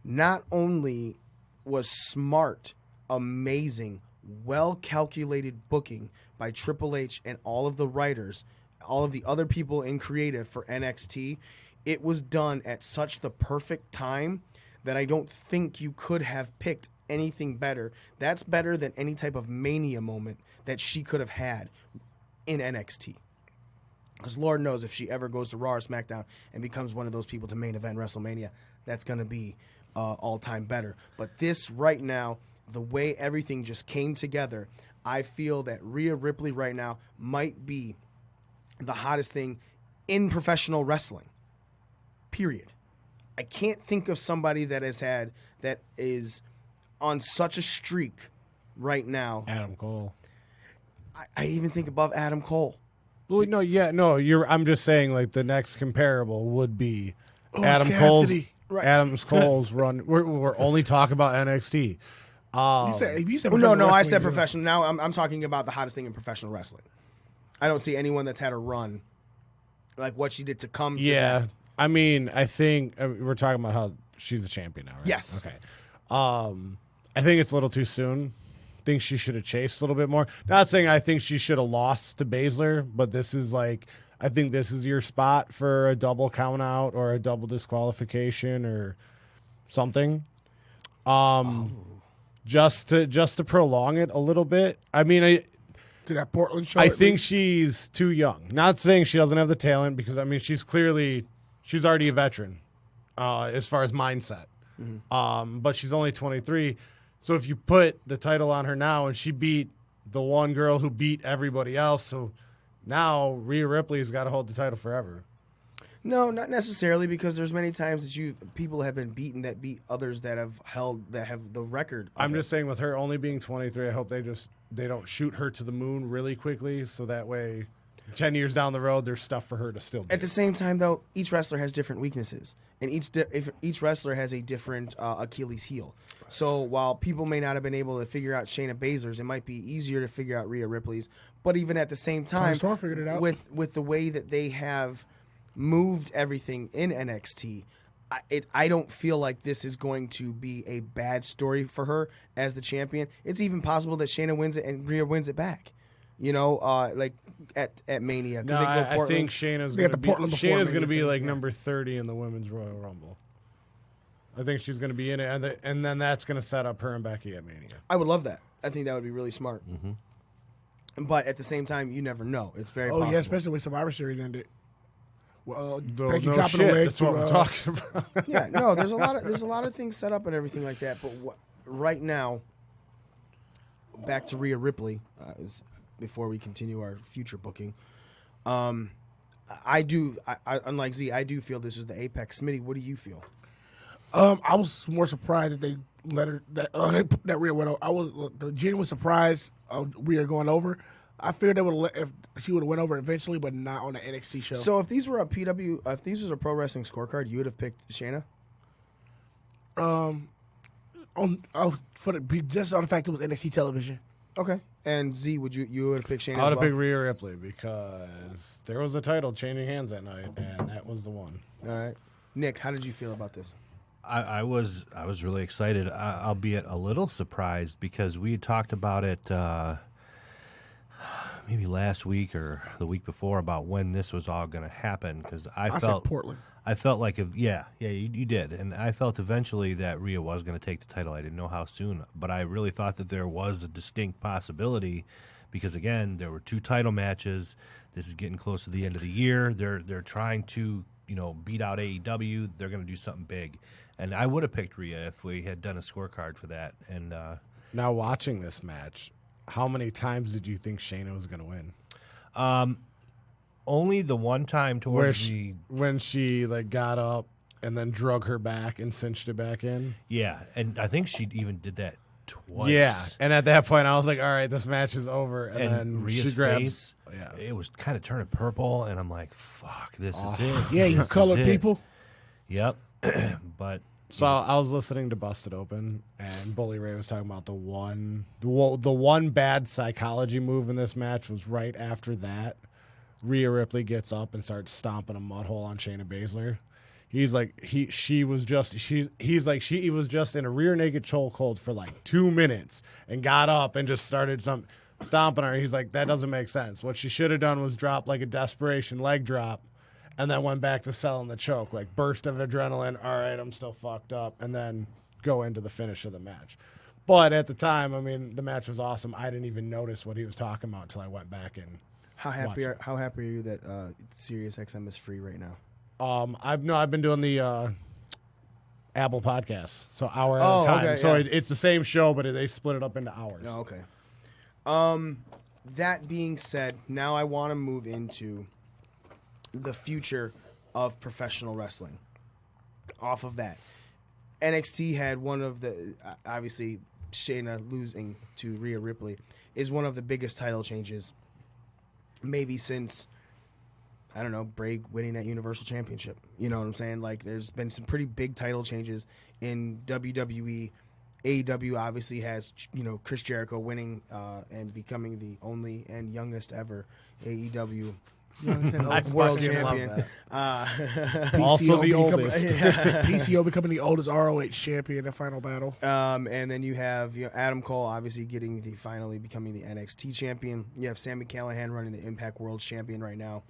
not only was smart, amazing, well-calculated booking by Triple H and all of the writers, all of the other people in creative for NXT, it was done at such the perfect time that I don't think you could have picked anything better. That's better than any type of Mania moment that she could have had in NXT. Because Lord knows if she ever goes to Raw or SmackDown and becomes one of those people to main event WrestleMania, that's going to be all-time better. But this right now, the way everything just came together, I feel that Rhea Ripley right now might be the hottest thing in professional wrestling, period. I can't think of somebody that is on such a streak right now. Adam Cole. I even think above Adam Cole. Well, I'm just saying, like, the next comparable would be Adam Cassidy. Cole's. Adam's Cole's run. We're only talking about NXT. You said No, I said wrestling, professional. Now I'm talking about the hottest thing in professional wrestling. I don't see anyone that's had a run like what she did to come to that. I mean, I think we're talking about how she's a champion now, right? Yes. Okay. I think it's a little too soon. I think she should have chased a little bit more. Not saying I think she should have lost to Baszler, but this is like, I think this is your spot for a double count out or a double disqualification or something. Just to prolong it a little bit. I mean, to that Portland show. I think she's too young. Not saying she doesn't have the talent, because I mean she's already a veteran as far as mindset. Mm-hmm. But she's only 23. So if you put the title on her now and she beat the one girl who beat everybody else, so now Rhea Ripley's got to hold the title forever. No, not necessarily, because there's many times that people have been beaten that beat others that have the record. I'm just saying, with her only being 23, I hope they don't shoot her to the moon really quickly, so that way 10 years down the road there's stuff for her to still do. At the same time, though, each wrestler has different weaknesses, and each wrestler has a different Achilles heel. So while people may not have been able to figure out Shayna Baszler's, it might be easier to figure out Rhea Ripley's. But even at the same time, Storm figured it out. with the way that they have moved everything in NXT, I don't feel like this is going to be a bad story for her as the champion. It's even possible that Shayna wins it and Rhea wins it back. You know, like at Mania. No, I think Shayna's going to be like number 30 in the Women's Royal Rumble. I think she's going to be in it, and then that's going to set up her and Becky at Mania. I would love that. I think that would be really smart. Mm-hmm. But at the same time, you never know. It's very possible. Yeah, especially when Survivor Series ended. Well, Becky no dropping shit. the leg. That's what we're talking about. Yeah, no, there's a lot of things set up and everything like that. But right now, back to Rhea Ripley. Before we continue our future booking, I unlike Z, I do feel this was the apex. Smitty, what do you feel? I was more surprised that they let her that Rhea went over. I was the genuine surprise of Rhea going over. I feared they would if she would have went over eventually, but not on the NXT show. So if these were if these was a pro wrestling scorecard, you would have picked Shayna. Just on the fact it was NXT television. Okay. And Z, you would have picked Shayna? I would have picked Rhea Ripley because there was a title changing hands that night, and that was the one. All right, Nick, how did you feel about this? I was really excited, albeit a little surprised because we had talked about it maybe last week or the week before about when this was all going to happen. Because I felt said Portland. I felt like you did, and I felt eventually that Rhea was going to take the title. I didn't know how soon, but I really thought that there was a distinct possibility because again, there were 2 title matches. This is getting close to the end of the year. They're trying to beat out AEW. They're going to do something big, and I would have picked Rhea if we had done a scorecard for that. And now watching this match, how many times did you think Shayna was going to win? Only the one time towards when she like got up and then drug her back and cinched it back in. Yeah, and I think she even did that twice. Yeah, and at that point I was like, all right, this match is over. And then Rhea's she grabs. face, it was kind of turning purple, and I'm like, fuck, this is it. Yeah, you colored people. Yep, but. So I was listening to Busted Open, and Bully Ray was talking about the one bad psychology move in this match was right after that. Rhea Ripley gets up and starts stomping a mud hole on Shayna Baszler. He's like she was just in a rear naked chokehold for like 2 minutes and got up and just started stomping her. He's like, that doesn't make sense. What she should have done was drop like a desperation leg drop and then went back to selling the choke, like burst of adrenaline. All right, I'm still fucked up, and then go into the finish of the match. But at the time, I mean, the match was awesome. I didn't even notice what he was talking about until I went back and How happy are you that SiriusXM is free right now? I've been doing the Apple Podcasts, so hour at a time. Okay, so yeah. it's the same show, but they split it up into hours. Oh, okay. That being said, now I want to move into the future of professional wrestling. Off of that, NXT had one of the obviously Shayna losing to Rhea Ripley is one of the biggest title changes. Maybe since, I don't know, Bray winning that Universal Championship. You know what I'm saying? Like, there's been some pretty big title changes in WWE. AEW obviously has, Chris Jericho winning and becoming the only and youngest ever AEW world champion. Also the oldest. PCO becoming the oldest ROH champion in the final battle. And then you have Adam Cole obviously finally becoming the NXT champion. You have Sami Callihan running the Impact World Champion right now.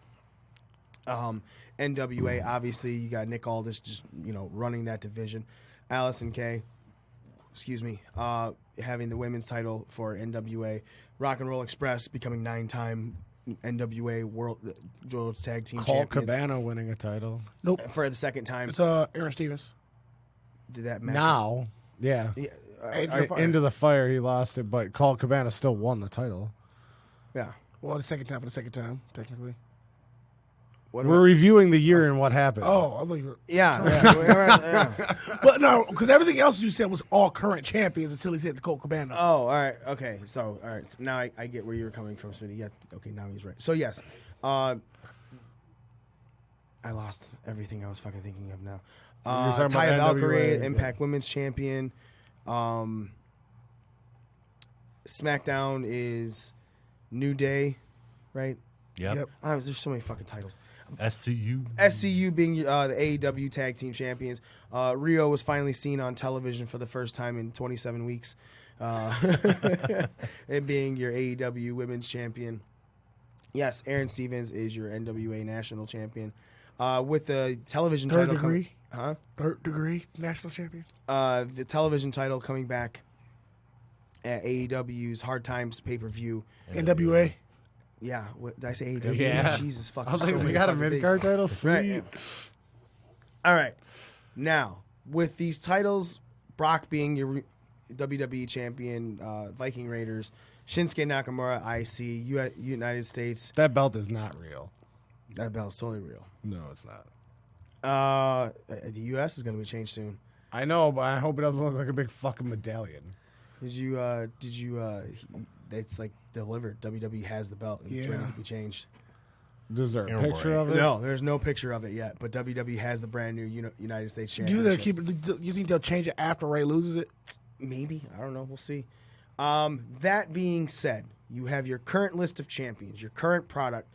NWA, obviously, you got Nick Aldis just running that division. Allison Kay, having the women's title for NWA. Rock and Roll Express becoming 9-time NWA World Tag Team Colt Champions. Cabana winning a title. Nope. For the second time. It's Aaron Stevens. Did that match? Now, yeah. Into the Fire, he lost it, but Colt Cabana still won the title. Yeah. Well, the second time, technically. We're reviewing the year and what happened. Oh, I thought you were... Yeah. But no, because everything else you said was all current champions until he said the Colt Cabana. Oh, all right. Okay. So, all right. So now I get where you were coming from, Smitty. Yeah. Okay, now he's right. So, yes. I lost everything I was fucking thinking of now. Taya Valkyrie, Impact Women's Champion. SmackDown is New Day, right? Yep. There's so many fucking titles. SCU being the AEW Tag Team Champions. Rio was finally seen on television for the first time in 27 weeks. It being your AEW Women's Champion. Yes, Aaron Stevens is your NWA National Champion. With the television Third title... degree? Huh? Third degree National Champion? The television title coming back at AEW's Hard Times pay-per-view. NWA? Yeah. What, did I say AEW? Yeah. Jesus fucking I was like, so they many got a fucking mid-card things. title? Sweet. Right, yeah. All right. Now, with these titles, Brock being your WWE champion, Viking Raiders, Shinsuke Nakamura, IC, United States. That belt is not real. That belt's totally real. No, it's not. The U.S. is going to be changed soon. I know, but I hope it doesn't look like a big fucking medallion. It's like delivered. WWE has the belt. And it's ready to be changed. Is there a picture of it? No, there's no picture of it yet, but WWE has the brand new United States Do Championship. you think they'll change it after Ray loses it? Maybe. I don't know. We'll see. That being said, you have your current list of champions, your current product.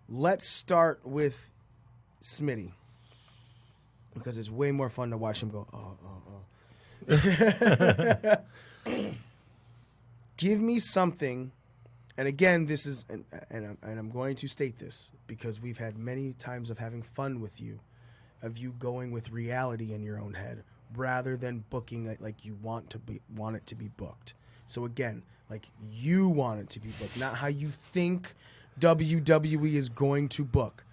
Let's start with Smitty, because it's way more fun to watch him go, Give me something, and again, this is, and I'm going to state this because we've had many times of having fun with you, of you going with reality in your own head rather than booking it like you want it to be booked. So again, like you want it to be booked, not how you think WWE is going to book.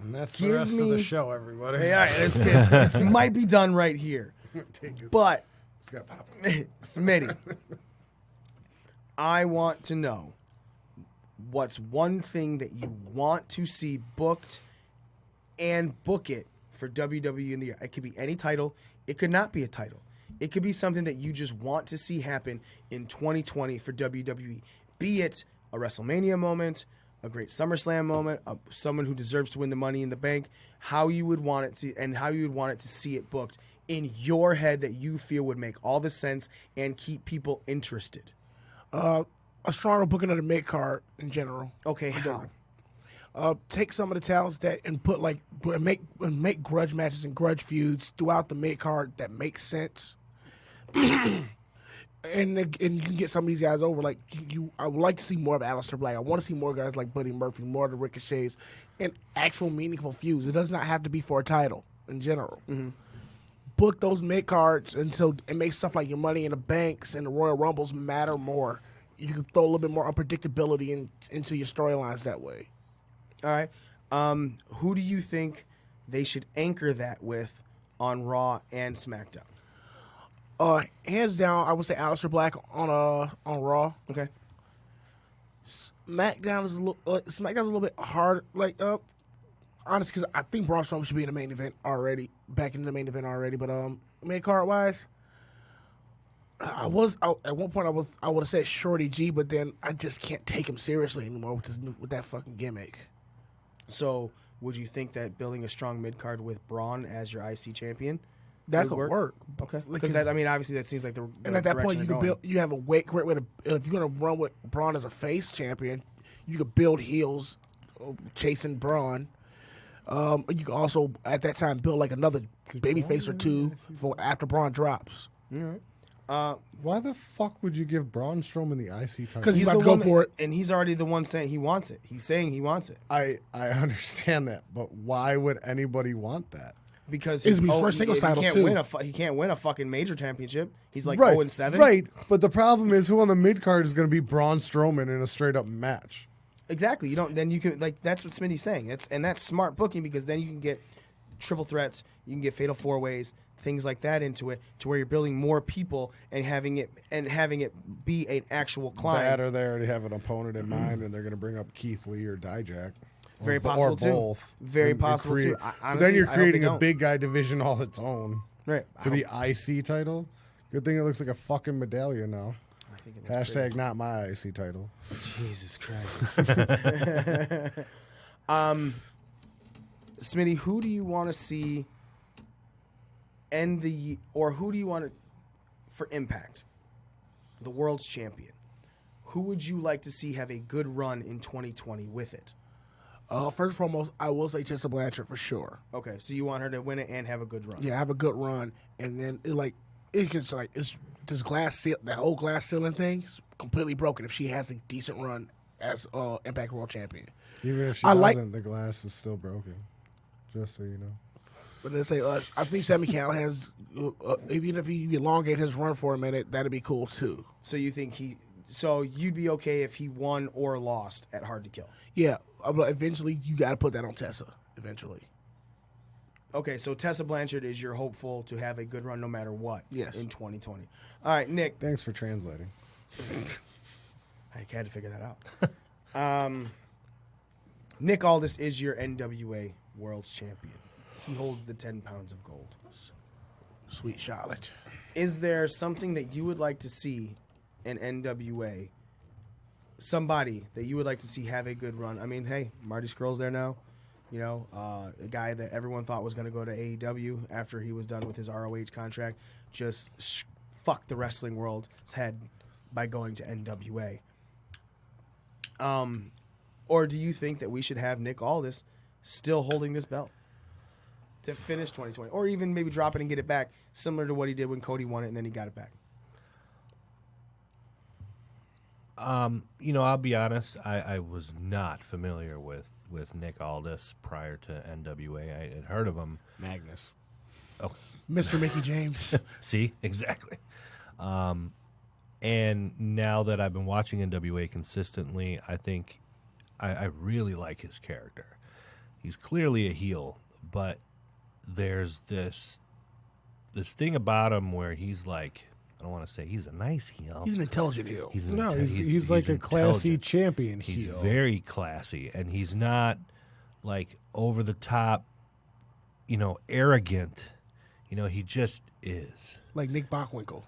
And that's the rest of the show, everybody. Hey, all right, it might be done right here. But, Smitty, I want to know what's one thing that you want to see booked and book it for WWE in the year. It could be any title. It could not be a title. It could be something that you just want to see happen in 2020 for WWE. Be it a WrestleMania moment, a great SummerSlam moment, someone who deserves to win the Money in the Bank, how you would want it to, and how you would want it to see it booked in your head that you feel would make all the sense and keep people interested. A stronger booking of the mid card in general. Okay, how? Take some of the talents that and put make grudge matches and grudge feuds throughout the mid card that makes sense. And you can get some of these guys over. Like I would like to see more of Aleister Black. I want to see more guys like Buddy Murphy, more of the Ricochets, and actual meaningful feuds. It does not have to be for a title in general. Mm-hmm. Book those mid cards until it makes stuff like your Money in the Banks and the Royal Rumbles matter more. You can throw a little bit more unpredictability into your storylines that way. All right. Who do you think they should anchor that with on Raw and SmackDown? Hands down, I would say Aleister Black on Raw. Okay. SmackDown's a little bit hard. Honestly, because I think Braun Strowman should be in the main event already, back in the main event already. But main card wise, at one point I would have said Shorty G, but then I just can't take him seriously anymore with that fucking gimmick. So, would you think that building a strong mid card with Braun as your IC champion? That could work. Okay, because obviously that seems like the and at that point you have a great way to, if you're gonna run with Braun as a face champion, you could build heels chasing Braun. You could also at that time build like another babyface or two for after Braun drops. All right. Why the fuck would you give Braun Strowman the IC title? Because he's about to go for it, and he's already the one saying he wants it. He's saying he wants it. I understand that, but why would anybody want that? Because it's his first singles title too. He can't win a fucking major championship. He's like right, 0-7. Right, but the problem is who on the mid card is going to be Braun Strowman in a straight up match. Exactly. Then you can that's what Smitty's saying. That's smart booking because then you can get triple threats, you can get fatal four ways, things like that into it, to where you're building more people and having it be an actual climb. That or they already have an opponent in mind and they're going to bring up Keith Lee or Dijak. Very possible too. Both. Very possible too. Honestly, then you're creating a big guy division all its own. Right. For the IC title. Good thing it looks like a fucking medallion now. I think it Hashtag pretty. Not my IC title. Jesus Christ. Smitty, who do you want to see who do you want to, for Impact, the world's champion? who would you like to see have a good run in 2020 with it? First and foremost, I will say Tessa Blanchard for sure. Okay, so you want her to win it and have a good run. Yeah, have a good run, and then it's this the whole glass ceiling thing's completely broken if she has a decent run as Impact World Champion. Even if she doesn't, the glass is still broken. Just so you know. But they say I think Sami Callihan has even if he elongate his run for a minute, that'd be cool too. So you think So you'd be okay if he won or lost at Hard to Kill? Yeah, but eventually you got to put that on Tessa. Eventually. Okay, so Tessa Blanchard is your hopeful to have a good run no matter what. Yes. In 2020. All right, Nick. Thanks for translating. I had to figure that out. Nick Aldis is your NWA World's Champion. He holds the 10 pounds of gold. Sweet Charlotte. Is there something that you would like to see in NWA? Somebody that you would like to see have a good run? I mean, hey, Marty Scurll's there now. You know, a guy that everyone thought was going to go to AEW after he was done with his ROH contract just fucked the wrestling world's head by going to NWA. Or do you think that we should have Nick Aldis still holding this belt to finish 2020? Or even maybe drop it and get it back, similar to what he did when Cody won it and then he got it back? You know, I'll be honest, I was not familiar with Nick Aldis prior to NWA. I had heard of him. Magnus. Oh. Mr. Mickey James. See? Exactly. And now that I've been watching NWA consistently, I think I really like his character. He's clearly a heel, but there's this thing about him where he's like, I don't want to say he's a nice heel. He's an intelligent heel. He's like a classy champion heel. He's very classy, and he's not like over the top, you know, arrogant. You know, he just is. Like Nick Bockwinkel.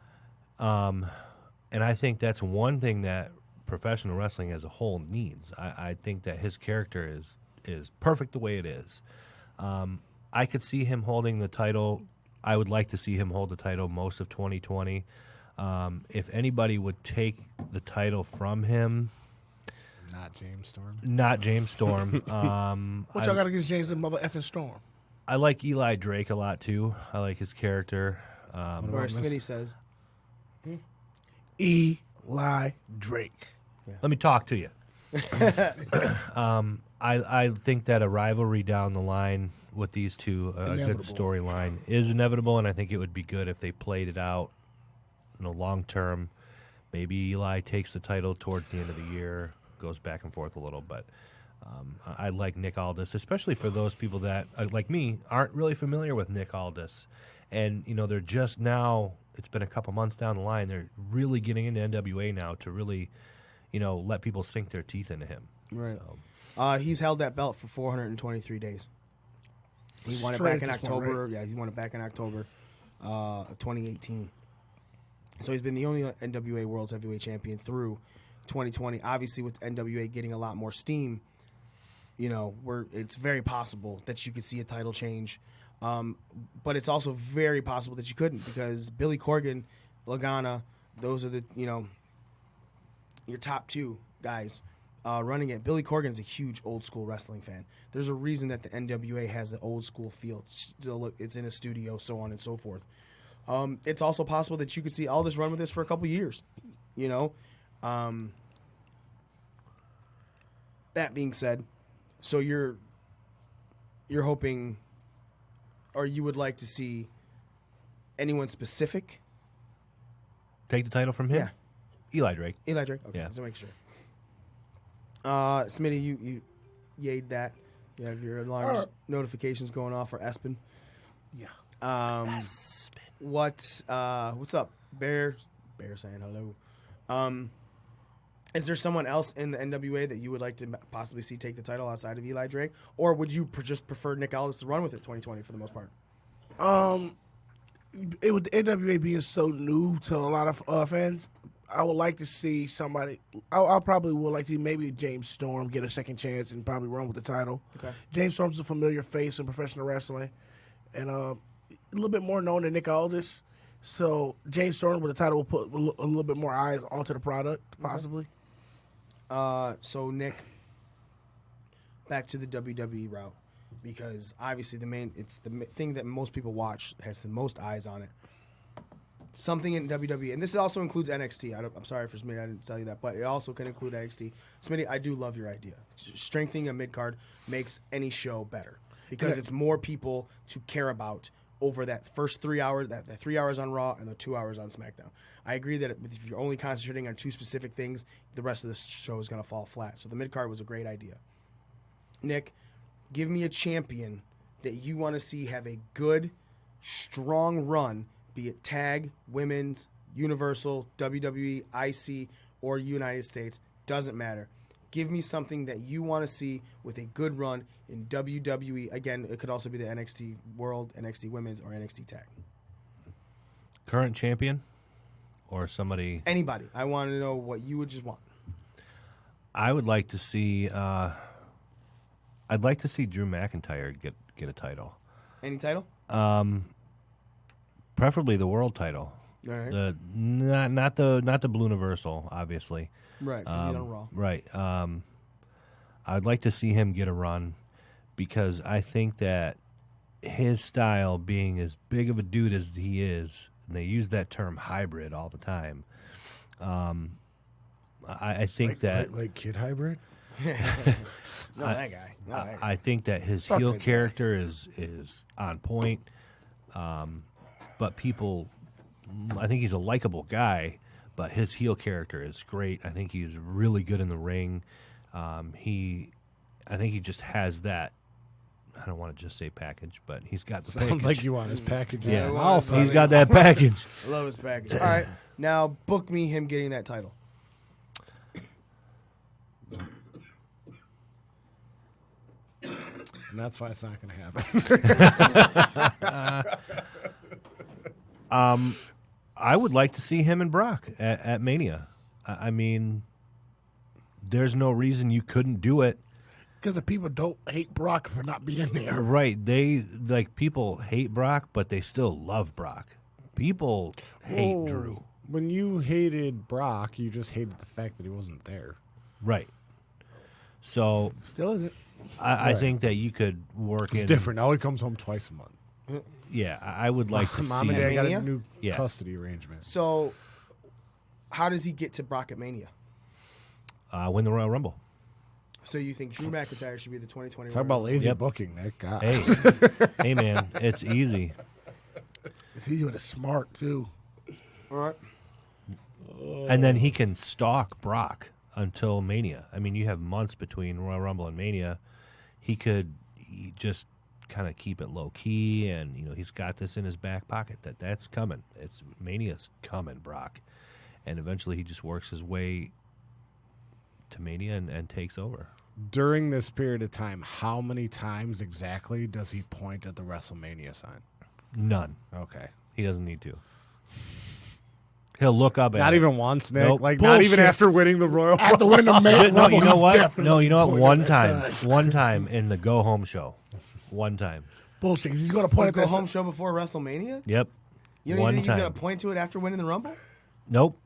And I think that's one thing that professional wrestling as a whole needs. I think that his character is perfect the way it is. I could see him holding the title. I would like to see him hold the title most of 2020. If anybody would take the title from him, not James Storm. Not James Storm. What y'all got against James and mother effing Storm? I like Eli Drake a lot too. I like his character. Or Smitty says, Eli Drake. Yeah. Let me talk to you. I think that a rivalry down the line with these two, a good storyline, is inevitable, and I think it would be good if they played it out, you know, long term. Maybe Eli takes the title towards the end of the year, goes back and forth a little, but I like Nick Aldis, especially for those people that, like me, aren't really familiar with Nick Aldis, and you know they're just now. It's been a couple months down the line. They're really getting into NWA now to really, you know, let people sink their teeth into him. Right. So. He's held that belt for 423 days. He won it back in October. Right? Yeah, he won it back in October of 2018. So he's been the only NWA World's Heavyweight Champion through 2020. Obviously, with NWA getting a lot more steam, you know, it's very possible that you could see a title change. But it's also very possible that you couldn't, because Billy Corgan, Lagana, those are the, you know, your top two guys running it. Billy Corgan's a huge old school wrestling fan. There's a reason that the NWA has the old school feel. It's in a studio, so on and so forth. It's also possible that you could see all this run with this for a couple years, you know. That being said, so you're hoping, or you would like to see anyone specific take the title from him? Yeah. Eli Drake. Eli Drake? Okay, yeah. just make sure. Smitty, you yayed that. You have your alarms notifications going off for Espen. Yeah. Espen. What's up, Bear saying hello. Is there someone else in the NWA that you would like to possibly see take the title outside of Eli Drake? Or would you just prefer Nick Aldis to run with it 2020 for the most part? With the NWA being so new to a lot of fans, I would like to see somebody. I probably would like to see maybe James Storm get a second chance and probably run with the title. Okay. James Storm's a familiar face in professional wrestling, and a little bit more known than Nick Aldis. So James Storm with the title will put a little bit more eyes onto the product, possibly. So Nick, back to the WWE route, because obviously it's the thing that most people watch, has the most eyes on it. Something in WWE, and this also includes NXT. I'm sorry for Smitty, I didn't tell you that, but it also can include NXT. Smitty, I do love your idea. Strengthening a mid-card makes any show better because it's more people to care about over that first 3 hours, that 3 hours on Raw and the 2 hours on SmackDown. I agree that if you're only concentrating on two specific things, the rest of the show is going to fall flat. So the mid-card was a great idea. Nick, give me a champion that you want to see have a good, strong run, be it tag, women's, universal, WWE, IC, or United States, doesn't matter. Give me something that you want to see with a good run in WWE. Again, it could also be the NXT World, NXT Women's, or NXT Tag. Current champion or somebody? Anybody. I want to know what you would just want. I would like to see I'd like to see Drew McIntyre get a title. Any title? Preferably the world title. All right. Not the Blue Universal, obviously. Right, because he's on Raw. Right. I'd like to see him get a run because I think that his style, being as big of a dude as he is, and they use that term hybrid all the time. I think like Kid Hybrid. That guy. I think that his heel character is on point, but people, I think he's a likable guy, but his heel character is great. I think he's really good in the ring. I think he just has that. I don't want to just say package, but he's got the package. Sounds like you want his package. Yeah, he's got that package. I love his package. All right, now book me him getting that title. And that's why it's not going to happen. I would like to see him and Brock at Mania. I mean, there's no reason you couldn't do it. Because the people don't hate Brock for not being there. Right. People hate Brock, but they still love Brock. People hate Drew. When you hated Brock, you just hated the fact that he wasn't there. Right. So still isn't. I think that you could work It's in. different. Now he comes home twice a month. Yeah, I would like to see. Mom and Dad got a new Yeah. custody arrangement. So, how does he get to Brock at Mania? Win the Royal Rumble. So you think Drew McIntyre should be the 2020? Talk about lazy Yep. booking, Nick. God. Hey, hey, man, it's easy. It's easy when it's smart, too. All right. And then he can stalk Brock until Mania. I mean, you have months between Royal Rumble and Mania. He just kind of keep it low key, and he's got this in his back pocket that's coming. It's Mania's coming, Brock, and eventually he just works his way to Mania and takes over. During this period of time, how many times exactly does he point at the WrestleMania sign? None. Okay. He doesn't need to. He'll look up at Not it. even once, Nick. Nope. Like not even after winning the Royal After Rumble. winning the Royal No, you know Rumble, what? definitely No, you know what? pointing One at time. that side. One time in the Go Home show. One time. Bullshit. He's going to point at Go that home show before WrestleMania? Yep. You don't One even think he's time. going to point to it after winning the Rumble? Nope.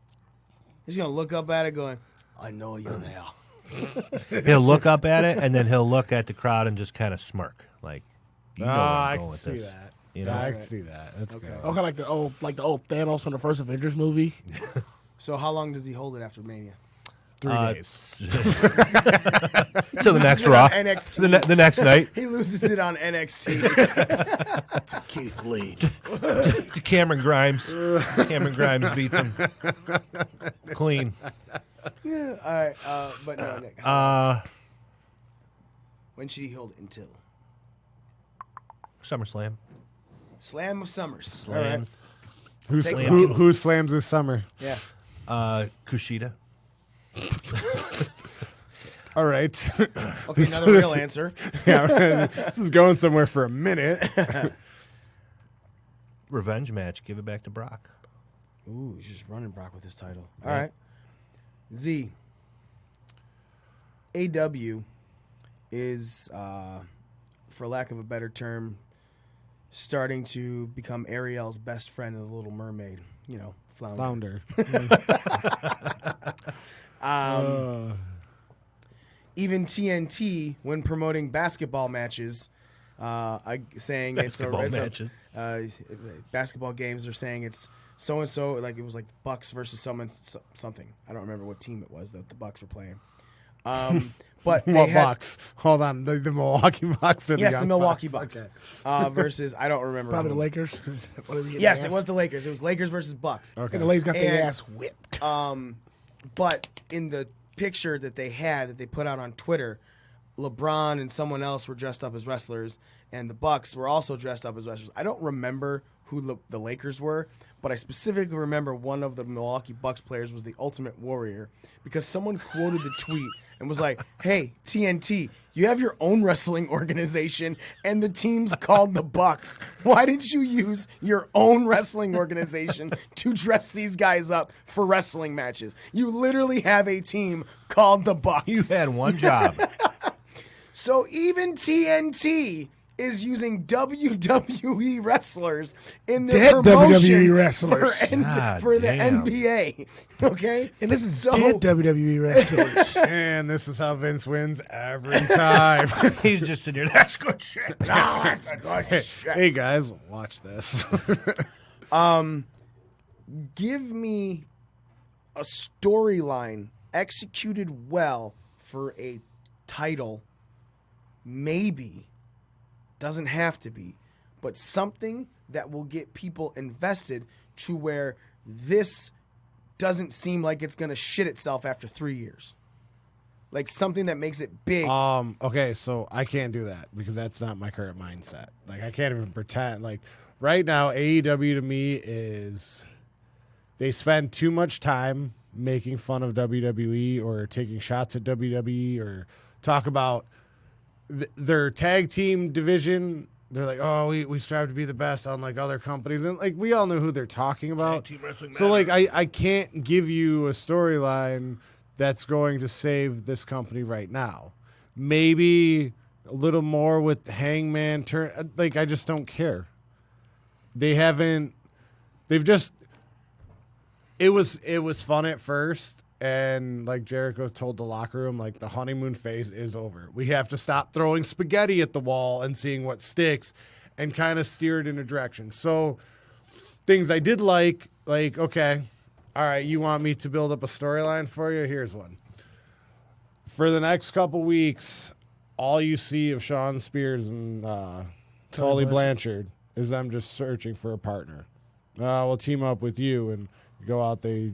He's going to look up at it going, I know you're there. He'll look up at it, and then he'll look at the crowd and just kind of smirk. Like, you know where I'm I going can with see this. that. You know? Yeah, I can see that. That's good. Okay, like the old Thanos from the first Avengers movie. So how long does he hold it after Mania? 3 days. Till the next Raw. NXT. The next night. He loses it on NXT. Keith Lee. To Cameron Grimes. Cameron Grimes beats him clean. Yeah, all right. But no, Nick. When should he hold it until? SummerSlam. Slam of Summers. All right. Slams. Who slams this summer? Yeah. Kushida. All right. Okay, another real answer. Yeah, this is going somewhere for a minute. Revenge match. Give it back to Brock. Ooh, he's just running Brock with his title. All right. Z. AW is, for lack of a better term, starting to become Ariel's best friend in The Little Mermaid. You know, Flounder. even TNT, when promoting basketball matches, saying basketball games are saying it's so and so, like it was like Bucks versus something. I don't remember what team it was that the Bucks were playing. But what Bucks? Hold on, the Milwaukee Bucks. Yes, the Milwaukee Bucks. Okay. Versus I don't remember. Probably the Lakers. Yes, it was the Lakers. It was Lakers versus Bucks. Okay. And the Lakers got their ass whipped. But in the picture that they put out on Twitter, LeBron and someone else were dressed up as wrestlers, and the Bucks were also dressed up as wrestlers. I don't remember who the Lakers were, but I specifically remember one of the Milwaukee Bucks players was the Ultimate Warrior, because someone quoted the tweet and was like, "Hey, TNT, you have your own wrestling organization, and the team's called the Bucks. Why didn't you use your own wrestling organization to dress these guys up for wrestling matches? You literally have a team called the Bucks. You had one job." So even TNT is using WWE wrestlers in their promotion WWE wrestlers for the NBA. Okay? And this is dead WWE wrestlers. And this is how Vince wins every time. He's just sitting there. That's good shit. No, that's good shit. Hey, guys, watch this. Give me a storyline executed well for a title. Maybe. Doesn't have to be, but something that will get people invested to where this doesn't seem like it's going to shit itself after 3 years. Like something that makes it big. Okay, so I can't do that because that's not my current mindset. Like I can't even pretend. Like right now, AEW to me is they spend too much time making fun of WWE or taking shots at WWE or talk about their tag team division. They're like, oh, we strive to be the best, unlike other companies. And like we all know who they're talking about. Tag team wrestling So like I can't give you a storyline that's going to save this company right now. Maybe a little more with Hangman turn. Like I just don't care. It was fun at first. And like Jericho told the locker room, like the honeymoon phase is over. We have to stop throwing spaghetti at the wall and seeing what sticks and kind of steer it in a direction. So things I did like, okay, all right, you want me to build up a storyline for you? Here's one. For the next couple weeks, all you see of Sean Spears and Tully Blanchard is them just searching for a partner. We'll team up with you and go out, they,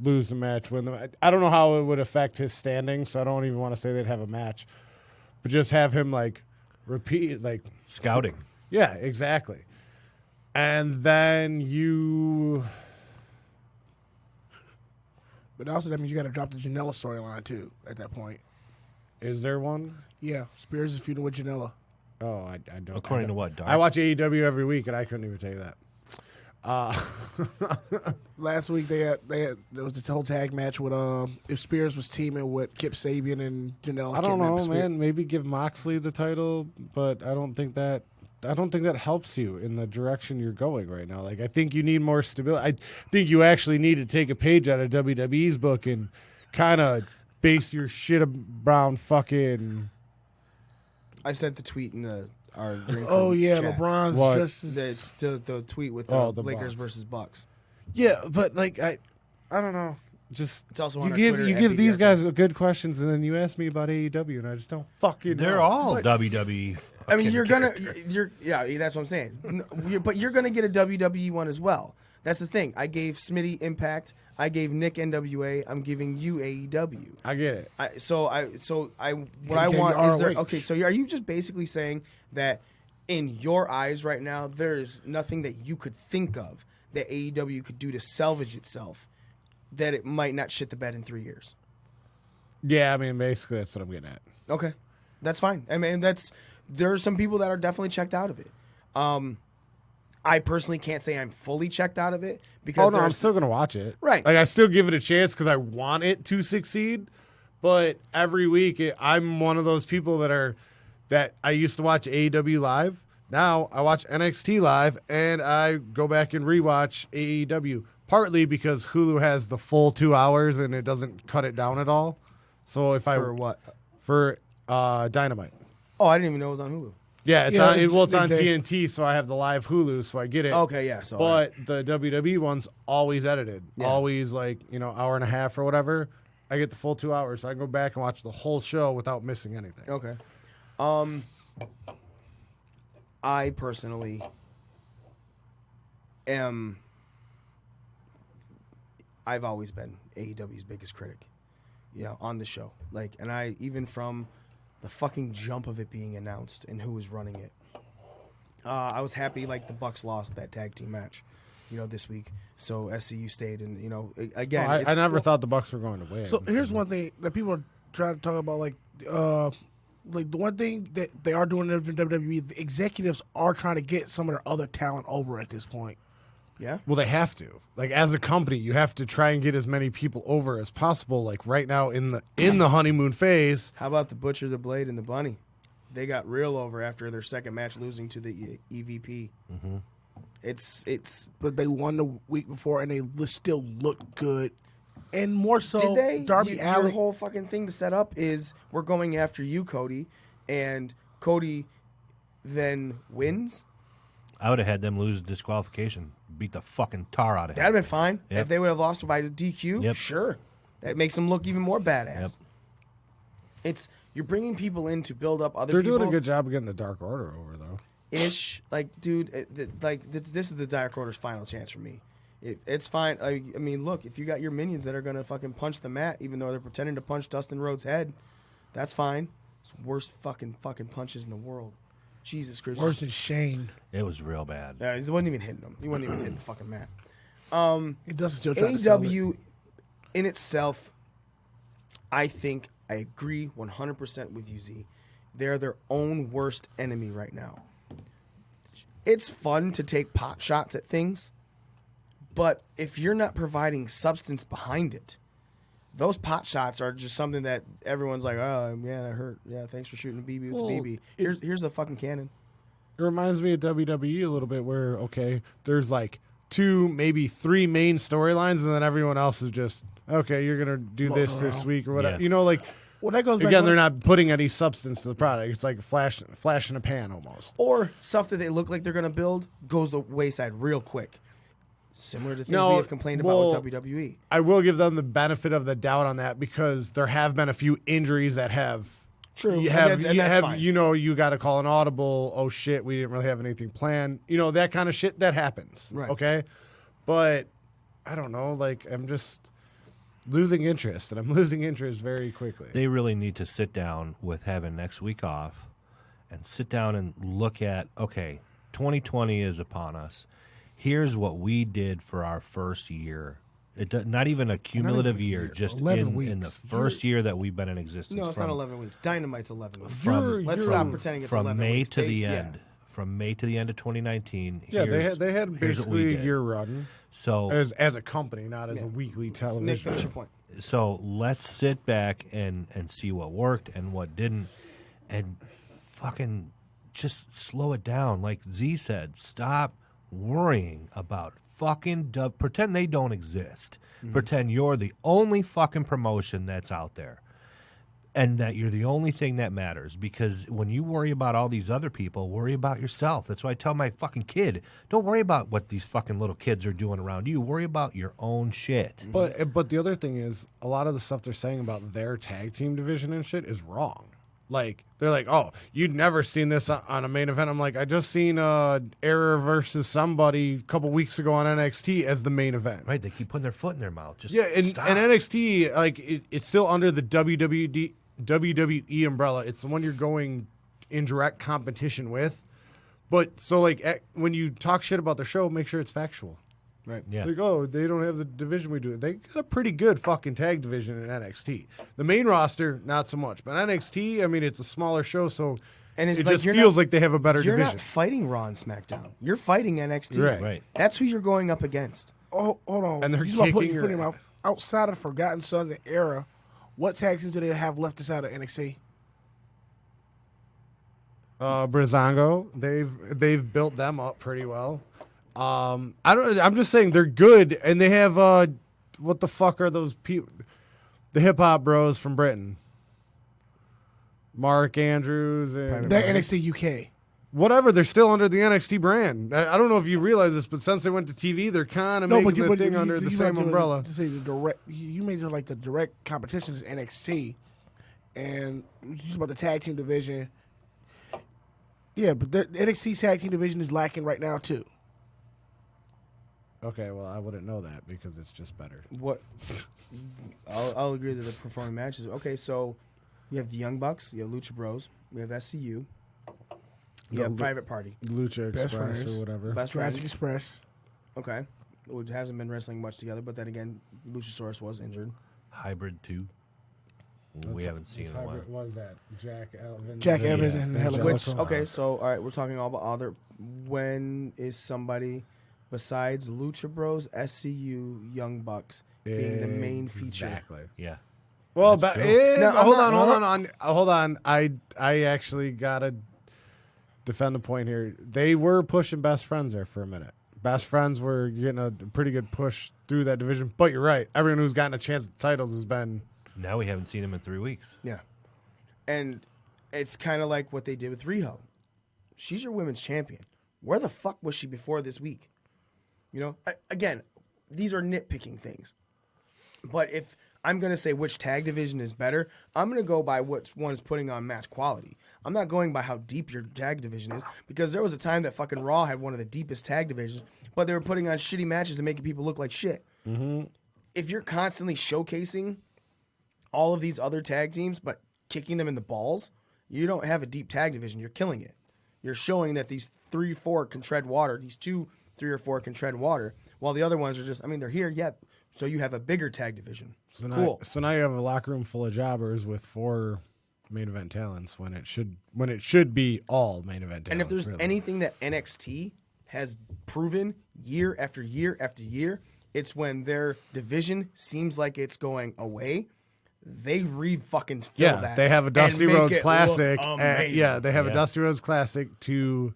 lose the match, win the. I don't know how it would affect his standing, so I don't even want to say they'd have a match. But just have him, repeat, scouting. Yeah, exactly. And then you. But also that means you got to drop the Janela storyline, too, at that point. Is there one? Yeah, Spears is feuding with Janela. Oh, I don't. According to what, Dark? I watch AEW every week, and I couldn't even tell you that. Last week there was this whole tag match with if Spears was teaming with Kip Sabian and Janela. I don't know, man. Maybe give Moxley the title, but I don't think that helps you in the direction you're going right now. Like I think you need more stability. I think you actually need to take a page out of WWE's book and kind of base your shit around fucking. I sent the tweet in the. Oh yeah, chat. LeBron's It's the tweet with the Lakers Bucks. versus Bucks. Yeah, but I don't know. Just it's also you give these guys good questions, and then you ask me about AEW, and I just don't fucking. They're know. all But, WWE. I mean, that's what I'm saying. But you're gonna get a WWE one as well. That's the thing. I gave Smitty Impact. I gave Nick NWA. I'm giving you AEW. I get it. What I want is there. Okay, so are you just basically saying that in your eyes right now, there's nothing that you could think of that AEW could do to salvage itself, that it might not shit the bed in 3 years? Yeah, I mean, basically that's what I'm getting at. Okay, that's fine. I mean, there are some people that are definitely checked out of it. I personally can't say I'm fully checked out of it because I'm still gonna watch it. Right. Like I still give it a chance because I want it to succeed. But every week, I'm one of those people that I used to watch AEW live. Now I watch NXT live and I go back and rewatch AEW. Partly because Hulu has the full 2 hours and it doesn't cut it down at all. So if For what? for Dynamite. Oh, I didn't even know it was on Hulu. Yeah, it's on TNT, so I have the live Hulu, so I get it. Okay, yeah. So, but the WWE one's always edited, always like hour and a half or whatever. I get the full 2 hours, so I can go back and watch the whole show without missing anything. Okay. I personally I've always been AEW's biggest critic, on the show. And I, even from the fucking jump of it being announced and who was running it, I was happy the Bucks lost that tag team match, this week. So SCU stayed, and again, I never thought the Bucks were going to win. So here's one thing that people are trying to talk about, the one thing that they are doing in WWE, the executives are trying to get some of their other talent over at this point. Yeah. Well, they have to. As a company, you have to try and get as many people over as possible. Right now in the honeymoon phase. How about the Butcher, the Blade, and the Bunny? They got real over after their second match, losing to the EVP. Mm-hmm. But they won the week before, and they still look good. And more so, did they? Darby Allin. Your whole fucking thing to set up is we're going after you, Cody, and Cody then wins. I would have had them lose disqualification, beat the fucking tar out of him. That'd have been fine. Yep. If they would have lost by DQ, sure. That makes them look even more badass. Yep. You're bringing people in to build up other people. They're doing a good job of getting the Dark Order over, though. Dude, this is the Dark Order's final chance for me. It's fine. I mean, look, if you got your minions that are going to fucking punch the mat, even though they're pretending to punch Dustin Rhodes' head, that's fine. It's the worst fucking punches in the world. Jesus Christ. Worse than Shane. It was real bad. Yeah, he wasn't even hitting him. He wasn't even hitting the fucking mat. It doesn't still try to sell it. AEW in itself, I think I agree 100% with you, Z. They're their own worst enemy right now. It's fun to take pot shots at things, but if you're not providing substance behind it, those pot shots are just something that everyone's like, oh, yeah, that hurt. Yeah, thanks for shooting a BB with the BB. Here's a fucking cannon. It reminds me of WWE a little bit where, okay, there's 2, maybe 3 main storylines, and then everyone else is just, okay, you're going to do this week or whatever. Yeah. Well, that goes back again, they're not putting any substance to the product. It's like a flash in a pan almost. Or stuff that they look like they're going to build goes the wayside real quick. Similar to things we have complained about with WWE. I will give them the benefit of the doubt on that because there have been a few injuries that have. True. You got to call an audible. Oh shit, we didn't really have anything planned. That kind of shit that happens. Right. Okay, but I don't know. I'm just losing interest, and I'm losing interest very quickly. They really need to sit down with having next week off, and sit down and look at 2020 is upon us. Here's what we did for our first year. Not even a cumulative year, just 11 weeks. In the first year that we've been in existence. No, it's not 11 weeks. Dynamite's 11 weeks. Let's stop pretending it's 11 May weeks. To the end. From May to the end of 2019. Yeah, they had basically a year run. So as a company, not as a weekly television. Nick, finish your point. So let's sit back and see what worked and what didn't, and fucking just slow it down. Like Z said, stop worrying about fucking pretend they don't exist. Mm-hmm. Pretend you're the only fucking promotion that's out there, and that you're the only thing that matters. Because when you worry about all these other people, worry about yourself. That's why I tell my fucking kid, don't worry about what these fucking little kids are doing around you. Worry about your own shit. But the other thing is, a lot of the stuff they're saying about their tag team division and shit is wrong. They're like, oh, you'd never seen this on a main event. I'm like, I just seen Error versus somebody a couple weeks ago on NXT as the main event. Right, they keep putting their foot in their mouth. Just and stop. NXT, it's still under the WWE umbrella. It's the one you're going in direct competition with. But so when you talk shit about the show, make sure it's factual. Right. Yeah. They don't have the division we do. They got a pretty good fucking tag division in NXT. The main roster, not so much. But NXT, I mean, it's a smaller show, so it just feels like they have a better division. You're not fighting Raw and SmackDown. You're fighting NXT. Right. That's who you're going up against. Oh, hold on. And they're you putting kicking your foot in your mouth. Outside of Forgotten Sons and Era, what tag teams do they have left inside of NXT? Breezango, they've built them up pretty well. I'm just saying they're good, and they have what the fuck are those people? The hip hop bros from Britain. Mark Andrews and They're NXT UK. Whatever, they're still under the NXT brand. I don't know if you realize this, but since they went to TV, they're kind of making the thing under the same umbrella. You made it like the direct competition is NXT, and you talk about the tag team division. Yeah, but the NXT tag team division is lacking right now too. Okay, well, I wouldn't know that because it's just better. What? I'll agree that the performing matches. Okay, so you have the Young Bucks, you have Lucha Bros, we have SCU. You have Private Party. Lucha Best Express Friends. or whatever. Jurassic Express. Okay. Which hasn't been wrestling much together, but then again, Luchasaurus was injured. Hybrid 2. We haven't seen in a while. What is that? Jack Evans and Helicopter. Okay, so, all right, we're talking all about other. When is somebody besides Lucha Bros, SCU, Young Bucks being the main feature? Exactly. Yeah. Well, hold on. I actually got to defend the point here. They were pushing Best Friends there for a minute. Best Friends were getting a pretty good push through that division. But you're right. Everyone who's gotten a chance at the titles has been... Now we haven't seen him in 3 weeks. Yeah. And it's kind of like what they did with Riho. She's your women's champion. Where the fuck was she before this week? You know, again, these are nitpicking things. But if I'm going to say which tag division is better, I'm going to go by which one is putting on match quality. I'm not going by how deep your tag division is, because there was a time that fucking Raw had one of the deepest tag divisions, but they were putting on shitty matches and making people look like shit. Mm-hmm. If you're constantly showcasing all of these other tag teams but kicking them in the balls, you don't have a deep tag division. You're killing it. You're showing that these 3-4 can tread water, these 2, 3, or 4 can tread water, while the other ones are just, I mean, they're here yet. So you have a bigger tag division. So cool. Now you have a locker room full of jobbers with 4 main event talents when it should be all main event talents. And if there's really anything that NXT has proven year after year after year, it's when their division seems like it's going away, they fucking fill that. They have a Dusty Rhodes Classic. They have Yeah. a Dusty Rhodes Classic to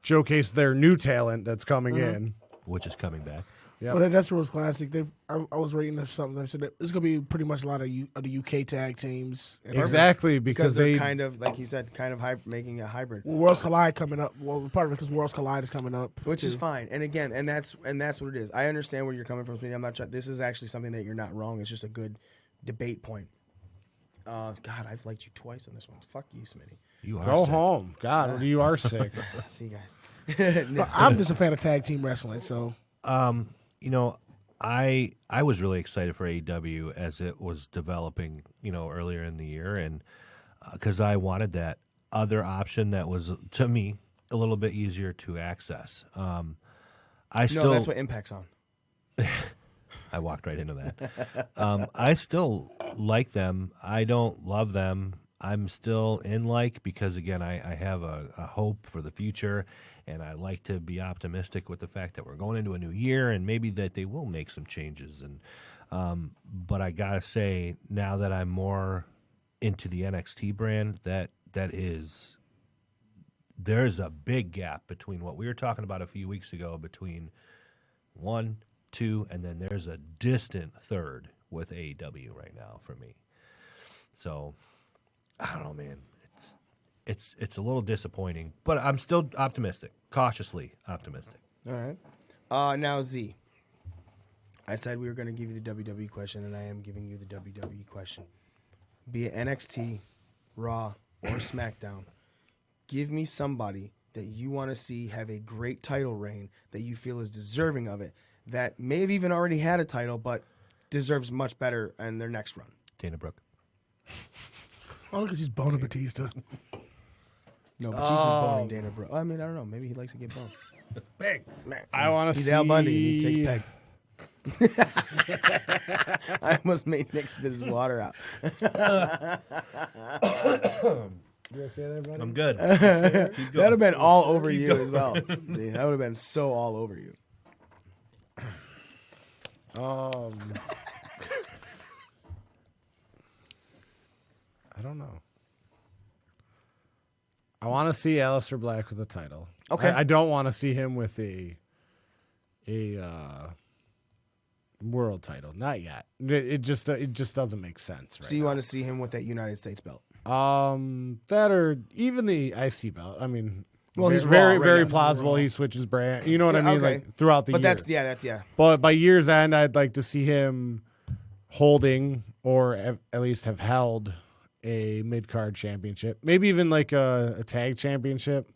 showcase their new talent that's coming in. Which is coming back. Yep. Well, that's Rose Classic. I was reading something that said that it's going to be pretty much a lot of the UK tag teams. Exactly, because they're they kind of, like you said, making a hybrid. Worlds Collide coming up. Well, part of it because Worlds Collide is coming up, Which is fine. And again, and that's what it is. I understand where you're coming from, Smitty. I'm not trying. This is actually something that you're not wrong. It's just a good debate point. God, I've liked you twice on this one. Fuck you, Smitty. You are go sick. home. God, you are sick. See you guys. But I'm just a fan of tag team wrestling. So, You know, I was really excited for AEW as it was developing, earlier in the year, and because I wanted that other option that was, to me, a little bit easier to access. That's what Impact's on. I walked right into that. I still like them. I don't love them. I'm still in because, again, I have a hope for the future, and I like to be optimistic with the fact that we're going into a new year and maybe that they will make some changes. And but I got to say, now that I'm more into the NXT brand, there's a big gap between what we were talking about a few weeks ago between 1, 2, and then there's a distant third with AEW right now for me. So I don't know, man. It's a little disappointing, but I'm still optimistic, cautiously optimistic. All right. Now, Z. I said we were going to give you the WWE question, and I am giving you the WWE question. Be it NXT, Raw, or SmackDown, give me somebody that you want to see have a great title reign that you feel is deserving of it, that may have even already had a title, but deserves much better in their next run. Dana Brooke. oh, look at she's boning Batista. No, but she's boning Dana Brooke. I mean, I don't know. Maybe he likes to get boned. Big. I want to see. He's Al Bundy and he takes peg. I almost made Nick spit his water out. You okay there, buddy? I'm good. That would have been all over you as well. See, that would have been so all over you. I don't know. I want to see Aleister Black with the title. Okay. I don't want to see him with a world title. Not yet. It just doesn't make sense. Right. So you want to see him with that United States belt? That or even the IC belt. I mean, well, he's very right very now. plausible. He switches brand. You know what I mean? Okay. Like throughout the year. That's But by year's end, I'd like to see him holding or at least have held a mid-card championship. Maybe even like a tag championship.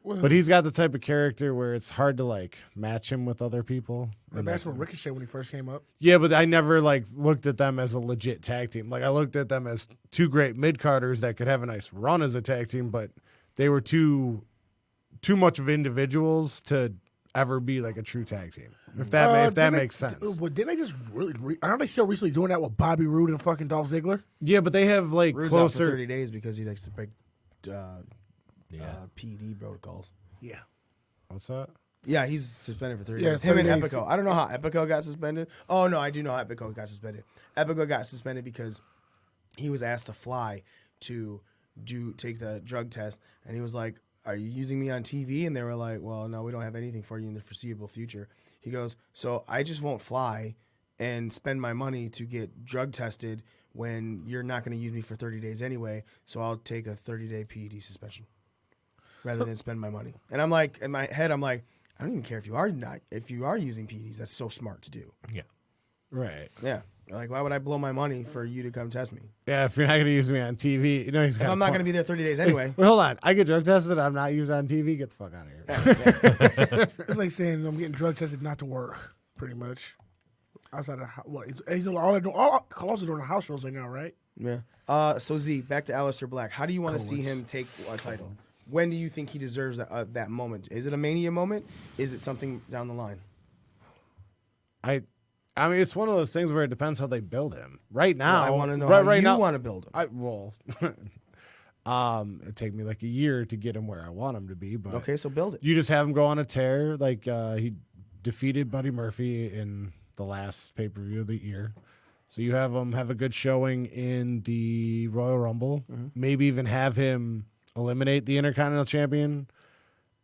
But he's got the type of character where it's hard to like match him with other people. That's what Ricochet when he first came up. Yeah, but I never like looked at them as a legit tag team. Like I looked at them as two great mid-carders that could have a nice run as a tag team, but they were too much of individuals to ever be like a true tag team. If that makes sense. Well, didn't they just really? Aren't they still recently doing that with Bobby Roode and fucking Dolph Ziggler? Yeah, but they have like Roode's closer out for 30 days because he likes to break PD protocols. Yeah. What's that? Yeah, he's suspended for 30 Yeah, days. Him 30 and days. Epico. I don't know how Epico got suspended. Oh, no, I do know how Epico got suspended. Epico got suspended because he was asked to fly to take the drug test, and he was like, "Are you using me on TV?" And they were like, "Well, no, we don't have anything for you in the foreseeable future." He goes, "So I just won't fly and spend my money to get drug tested when you're not going to use me for 30 days anyway, so I'll take a 30-day PED suspension rather than spend my money." And I'm like, in my head, I'm like, I don't even care if you are using PEDs. That's so smart to do. Yeah. Right. Yeah. Like, why would I blow my money for you to come test me? Yeah, if you're not going to use me on TV, he's got. If I'm not going to be there 30 days anyway. Wait, hold on. I get drug tested. I'm not used on TV. Get the fuck out of here. It's like saying I'm getting drug tested not to work, pretty much. Outside of he's all also doing the house shows right now, right? Yeah. So Z, back to Aleister Black. How do you want to see him take a title? When do you think he deserves that moment? Is it a Mania moment? Is it something down the line? I mean, it's one of those things where it depends how they build him. Right now, I want to know how you want to build him. It'd take me like a year to get him where I want him to be. But okay, so build it. You just have him go on a tear. Like he defeated Buddy Murphy in the last pay-per-view of the year. So you have him have a good showing in the Royal Rumble. Mm-hmm. Maybe even have him eliminate the Intercontinental Champion.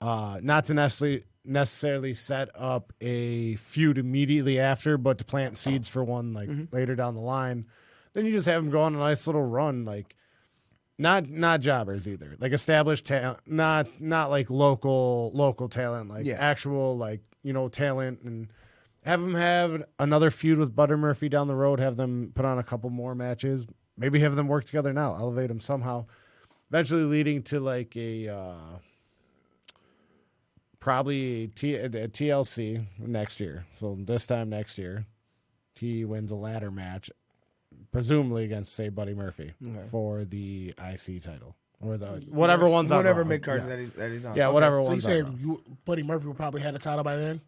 Not to necessarily set up a feud immediately after, but to plant seeds for one like later down the line. Then you just have him go on a nice little run, like not jobbers either, like established talent, not like local talent, like actual like talent, and have him have another feud with Buddy Murphy down the road. Have them put on a couple more matches, maybe have them work together now, elevate them somehow, eventually leading to like a. Probably a TLC next year. So this time next year, he wins a ladder match, presumably against, say, Buddy Murphy for the IC title. Or the whatever one's on. Whatever mid-card that he's on. Yeah, okay. whatever so one's on. So you saying Buddy Murphy will probably have the title by then?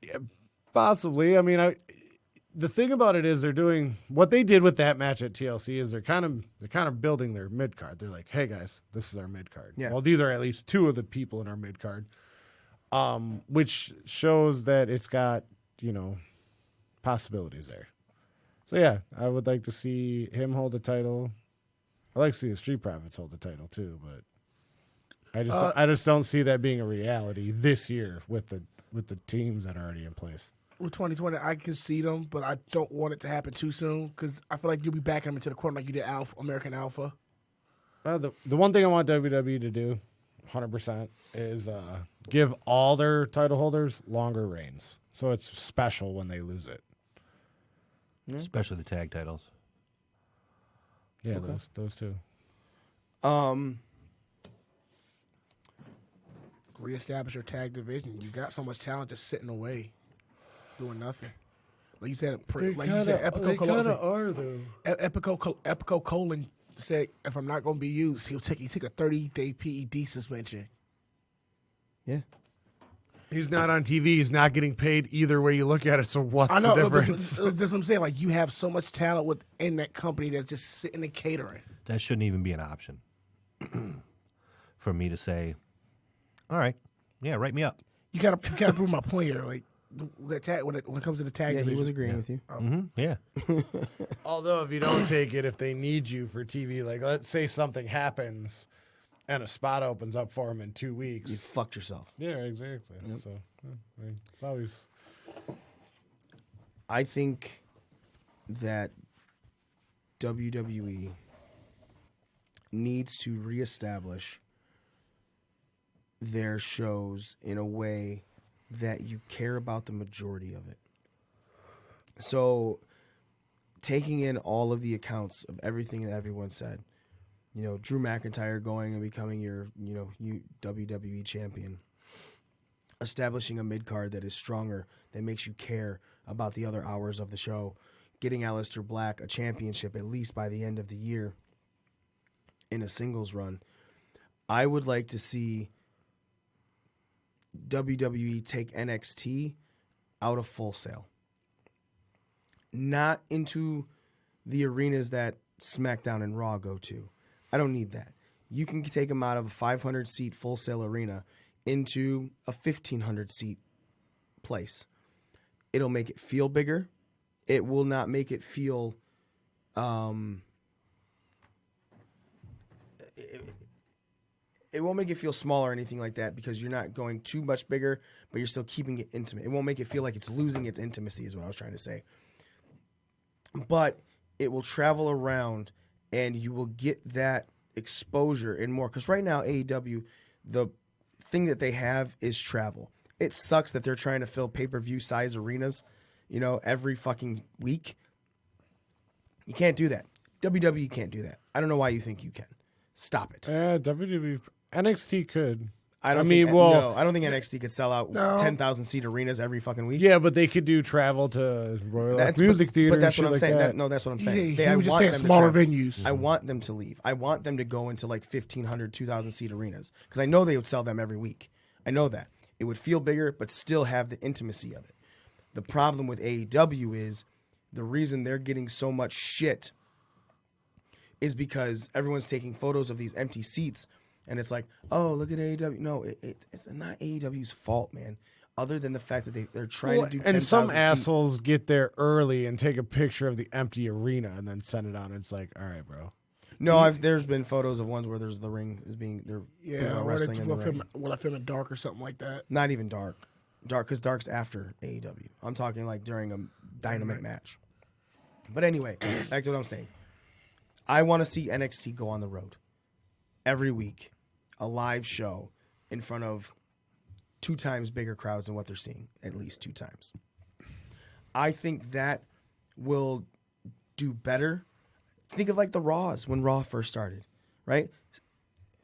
Yeah, possibly. I mean, the thing about it is they're doing what they did with that match at TLC is they're kind of building their mid-card. They're like, hey, guys, this is our mid-card. Yeah. Well, these are at least two of the people in our mid-card. Which shows that it's got, possibilities there. So, yeah, I would like to see him hold the title. I like to see the Street Profits hold the title, too, but I just don't see that being a reality this year with the teams that are already in place. With 2020, I can see them, but I don't want it to happen too soon because I feel like you'll be backing them into the corner like you did American Alpha. The one thing I want WWE to do 100% is give all their title holders longer reigns, so it's special when they lose it. Especially the tag titles. Yeah, okay. those two. Reestablish your tag division. You got so much talent just sitting away, doing nothing. Like you said, Epico are though. Epico Colon said, if I'm not going to be used, he took a 30-day PED suspension. Yeah. He's not on TV. He's not getting paid either way you look at it. So what's the difference? That's what I'm saying. Like, you have so much talent within that company that's just sitting and catering. That shouldn't even be an option for me to say, all right, yeah, write me up. You gotta prove my point here. Like, the tag, when it comes to the tag division. He was agreeing with you. Yeah. Although if you don't take it, if they need you for TV, like let's say something happens and a spot opens up for him in 2 weeks. You fucked yourself. Yeah, exactly. Yep. So it's always... I think that WWE needs to reestablish their shows in a way that you care about the majority of it. So, taking in all of the accounts of everything that everyone said, Drew McIntyre going and becoming your, WWE champion, establishing a mid-card that is stronger, that makes you care about the other hours of the show, getting Aleister Black a championship at least by the end of the year in a singles run. I would like to see WWE take NXT out of Full Sail. Not into the arenas that SmackDown and Raw go to. I don't need that. You can take them out of a 500-seat Full Sail arena into a 1,500-seat place. It'll make it feel bigger. It will not make it feel... It won't make it feel small or anything like that because you're not going too much bigger, but you're still keeping it intimate. It won't make it feel like it's losing its intimacy is what I was trying to say. But it will travel around and you will get that exposure and more. Because right now, AEW, the thing that they have is travel. It sucks that they're trying to fill pay-per-view size arenas, every fucking week. You can't do that. WWE can't do that. I don't know why you think you can. Stop it. WWE, NXT could. I don't think NXT could sell out 10,000 seat arenas every fucking week. Yeah, but they could do travel to Royal Music Theater. But that's what I'm like saying. That. That's what I'm saying. He was just saying smaller venues. I want them to leave. I want them to go into like 1,500, 2,000 seat arenas because I know they would sell them every week. I know that. It would feel bigger, but still have the intimacy of it. The problem with AEW is the reason they're getting so much shit is because everyone's taking photos of these empty seats. And it's like, oh, look at AEW. No, it's not AEW's fault, man. Other than the fact that they're trying to do 10,000 and some assholes get there early and take a picture of the empty arena and then send it out. And it's like, all right, bro. No, there's been photos of ones where there's the ring is being wrestling in the ring. Will I film it dark or something like that? Not even dark, because dark's after AEW. I'm talking like during a Dynamite match. But anyway, back to what I'm saying. I want to see NXT go on the road every week. A live show in front of 2 times bigger crowds than what they're seeing, at least 2 times. I think that will do better. Think of like the Raws when Raw first started, right?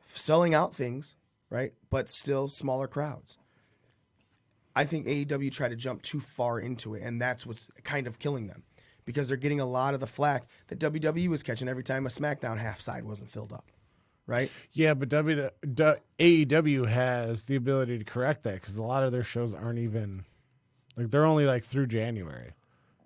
Selling out things, right? But still smaller crowds. I think AEW tried to jump too far into it, and that's what's kind of killing them because they're getting a lot of the flack that WWE was catching every time a SmackDown half side wasn't filled up. Right? Yeah, but AEW has the ability to correct that because a lot of their shows aren't even they're only through January.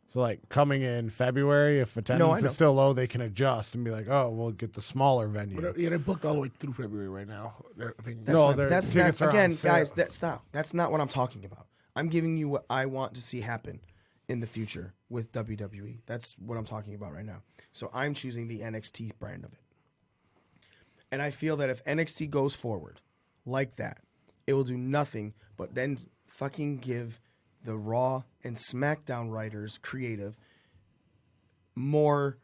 So coming in February, if attendance is still low, they can adjust and be like, oh, we'll get the smaller venue. They're booked all the way through February right now. That's guys. That's not what I'm talking about. I'm giving you what I want to see happen in the future with WWE. That's what I'm talking about right now. So I'm choosing the NXT brand of it. And I feel that if NXT goes forward like that, it will do nothing but then fucking give the Raw and SmackDown writers, creative, more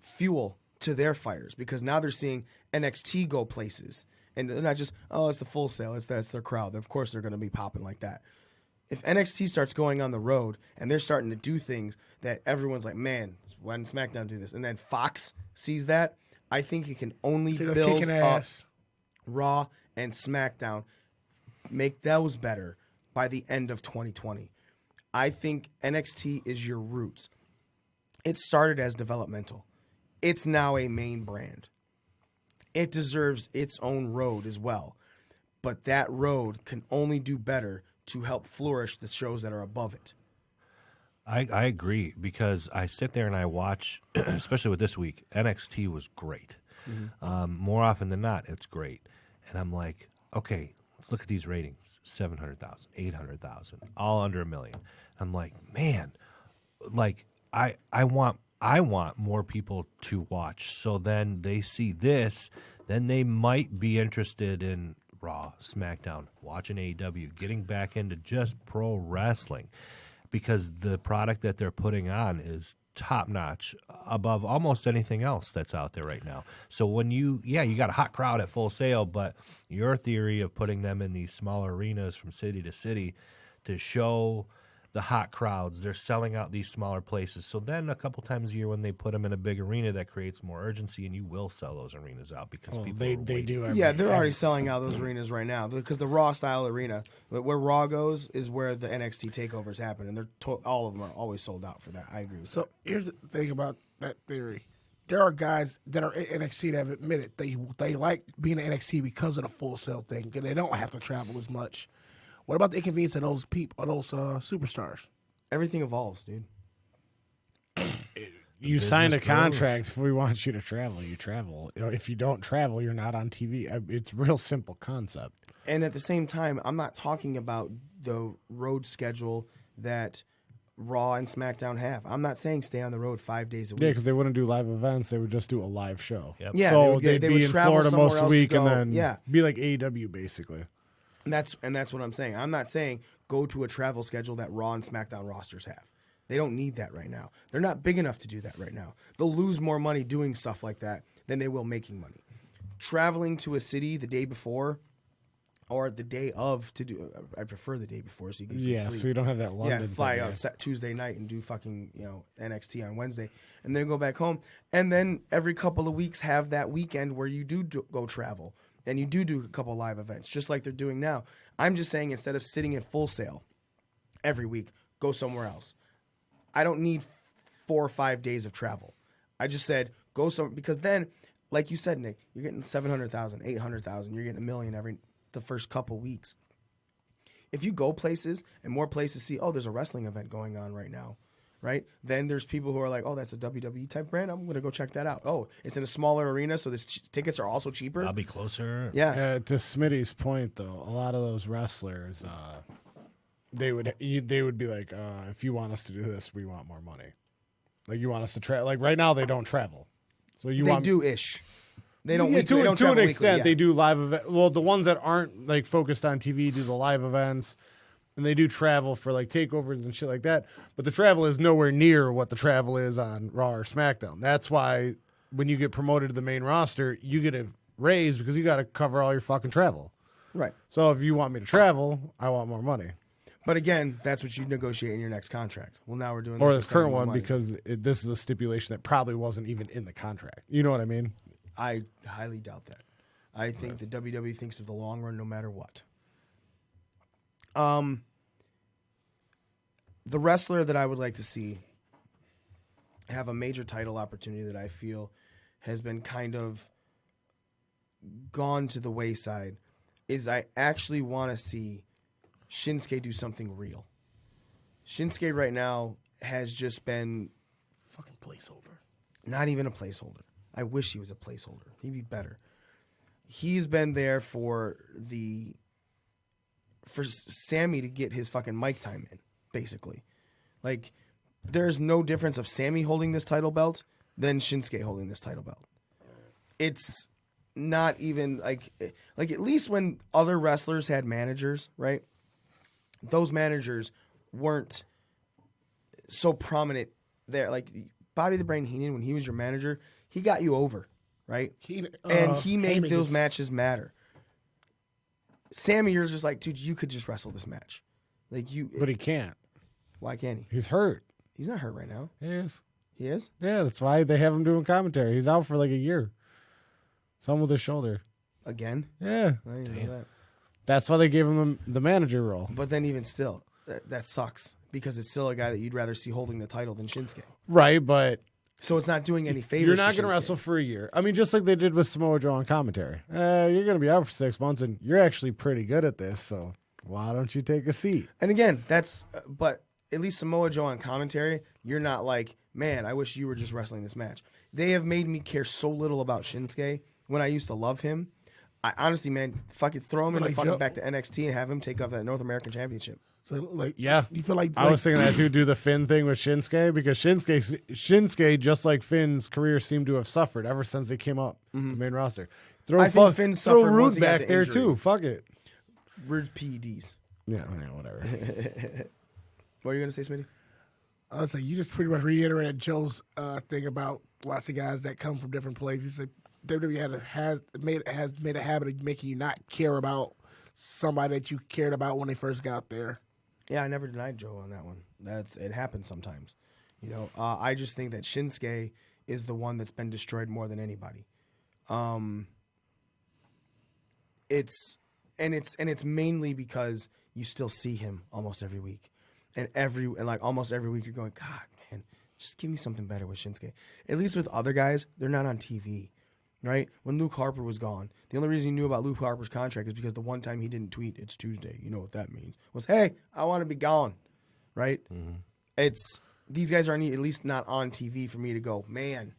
fuel to their fires because now they're seeing NXT go places. And they're not just, oh, it's the Full Sail. That's their crowd. Of course they're going to be popping like that. If NXT starts going on the road and they're starting to do things that everyone's like, man, why didn't SmackDown do this? And then Fox sees that, I think it can only build up Raw and SmackDown, make those better by the end of 2020. I think NXT is your roots. It started as developmental. It's now a main brand. It deserves its own road as well. But that road can only do better to help flourish the shows that are above it. I agree because I sit there and I watch, especially with this week, NXT was great. Mm-hmm. More often than not, it's great. And I'm like, okay, let's look at these ratings. 700,000, 800,000, all under 1 million. I'm like, man, I want more people to watch. So then they see this, then they might be interested in Raw, SmackDown, watching AEW, getting back into just pro wrestling. because the product that they're putting on is top notch above almost anything else that's out there right now. So when you got a hot crowd at Full Sail, but your theory of putting them in these smaller arenas from city to city to show the hot crowds, they're selling out these smaller places. So then a couple times a year when they put them in a big arena, that creates more urgency, and you will sell those arenas out because people they do. They're already selling out those arenas right now because the Raw style arena, where Raw goes, is where the NXT takeovers happen, and all of them are always sold out for that. I agree with that. Here's the thing about that theory. There are guys that are in NXT that have admitted they like being in NXT because of the Full Sail thing, and they don't have to travel as much. What about the inconvenience of those people, those superstars? Everything evolves, dude. You signed a contract. If we want you to travel, you travel. If you don't travel, you're not on TV. It's a real simple concept. And at the same time, I'm not talking about the road schedule that Raw and SmackDown have. I'm not saying stay on the road 5 days a week. Yeah, because they wouldn't do live events. They would just do a live show. Yep. Yeah, so they they'd would be in travel Florida somewhere most of else the week to go. and then be like AEW, basically. And that's what I'm saying. I'm not saying go to a travel schedule that Raw and SmackDown rosters have. They don't need that right now. They're not big enough to do that right now. They'll lose more money doing stuff like that than they will making money. Traveling to a city the day before or the day of to do. I prefer the day before so you can sleep. So you don't have that London fly thing, out Tuesday night and do fucking NXT on Wednesday, and then go back home, and then every couple of weeks have that weekend where you do go travel. And you do a couple live events, just like they're doing now. I'm just saying instead of sitting at Full Sail every week, go somewhere else. I don't need 4 or 5 days of travel. I just said go somewhere because then, like you said, Nick, you're getting 700,000, 800,000. You're getting $1 million the first couple weeks. If you go places and more places see, there's a wrestling event going on right now. Right? Then there's people who are like, that's a WWE type brand. I'm going to go check that out. Oh, it's in a smaller arena, so the tickets are also cheaper. I'll be closer. Yeah. To Smitty's point, though, a lot of those wrestlers, they would be like, if you want us to do this, we want more money. Like you want us to travel. Like right now, they don't travel. So they do-ish. They don't. To an extent, they do live events. Well, the ones that aren't like focused on TV do the live events. And they do travel for like takeovers and shit like that. But the travel is nowhere near what the travel is on Raw or SmackDown. That's why when you get promoted to the main roster, you get a raise because you got to cover all your fucking travel. Right. So if you want me to travel, I want more money. But again, that's what you negotiate in your next contract. Well, now we're doing this current one because this is a stipulation that probably wasn't even in the contract. You know what I mean? I highly doubt that. I think the WWE thinks of the long run no matter what. The wrestler that I would like to see have a major title opportunity that I feel has been kind of gone to the wayside is I actually want to see Shinsuke do something real. Shinsuke right now has just been fucking placeholder. Not even a placeholder. I wish he was a placeholder. He'd be better. He's been there for Sammy to get his fucking mic time in, basically. Like, there's no difference of Sammy holding this title belt than Shinsuke holding this title belt. It's not even like at least when other wrestlers had managers, right? Those managers weren't so prominent there. Like Bobby the Brain Heenan, when he was your manager, he got you over, right? And he made those matches matter. Sammy, you're just like, dude, you could just wrestle this match. But he can't. Why can't he? He's hurt. He's not hurt right now. He is. He is? Yeah, that's why they have him doing commentary. He's out for like a year. Some with his shoulder. Again? Yeah. I didn't know that. That's why they gave him the manager role. But then even still, that sucks because it's still a guy that you'd rather see holding the title than Shinsuke. Right, but... So it's not doing any favors. You're not going to wrestle for a year. I mean, just like they did with Samoa Joe on commentary. You're going to be out for 6 months, and you're actually pretty good at this, so why don't you take a seat? And again, but at least Samoa Joe on commentary, you're not like, man, I wish you were just wrestling this match. They have made me care so little about Shinsuke when I used to love him. I honestly, man, fucking throw him back to NXT and have him take off that North American Championship. So, yeah, you feel like I was thinking that too. Do the Finn thing with Shinsuke because Shinsuke, just like Finn's career, seemed to have suffered ever since they came up the main roster. I think Finn suffered Rude once he got back the there injury. too. Fuck it. Rude PEDs. Yeah, whatever. What are you gonna say, Smitty? I was like, you just pretty much reiterated Joe's thing about lots of guys that come from different places. He said WWE has made a habit of making you not care about somebody that you cared about when they first got there. Yeah, I never denied Joe on that one. It happens sometimes. You know, I just think that Shinsuke is the one that's been destroyed more than anybody. It's mainly because you still see him almost every week, and almost every week you're going, God, man, just give me something better with Shinsuke. At least with other guys, they're not on TV, right? When Luke Harper was gone, the only reason you knew about Luke Harper's contract is because the one time he didn't tweet, "It's Tuesday," you know what that means, was, hey, I want to be gone, right? Mm-hmm. These guys aren't at least not on TV for me to go, man,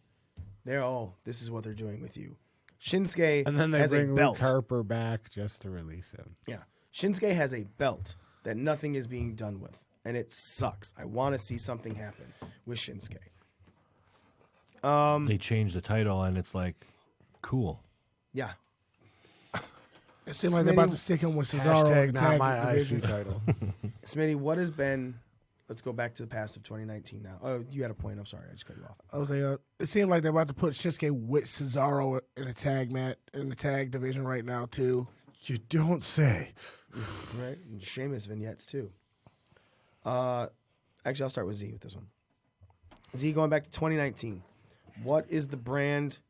this is what they're doing with you. Shinsuke and then they has bring a belt. Luke Harper back just to release him. Yeah. Shinsuke has a belt that nothing is being done with, and it sucks. I want to see something happen with Shinsuke. They changed the title, and it's like, cool. Yeah. It seems like they're about to stick him with Cesaro. Hashtag not my IC title. Smitty, what has been... Let's go back to the past of 2019 now. Oh, you had a point. I'm sorry. I just cut you off. I was like, it seemed like they're about to put Shinsuke with Cesaro in a tag match in the tag division right now, too. You don't say. Right? And Sheamus vignettes, too. Actually, I'll start with Z with this one. Z, going back to 2019, what is the brand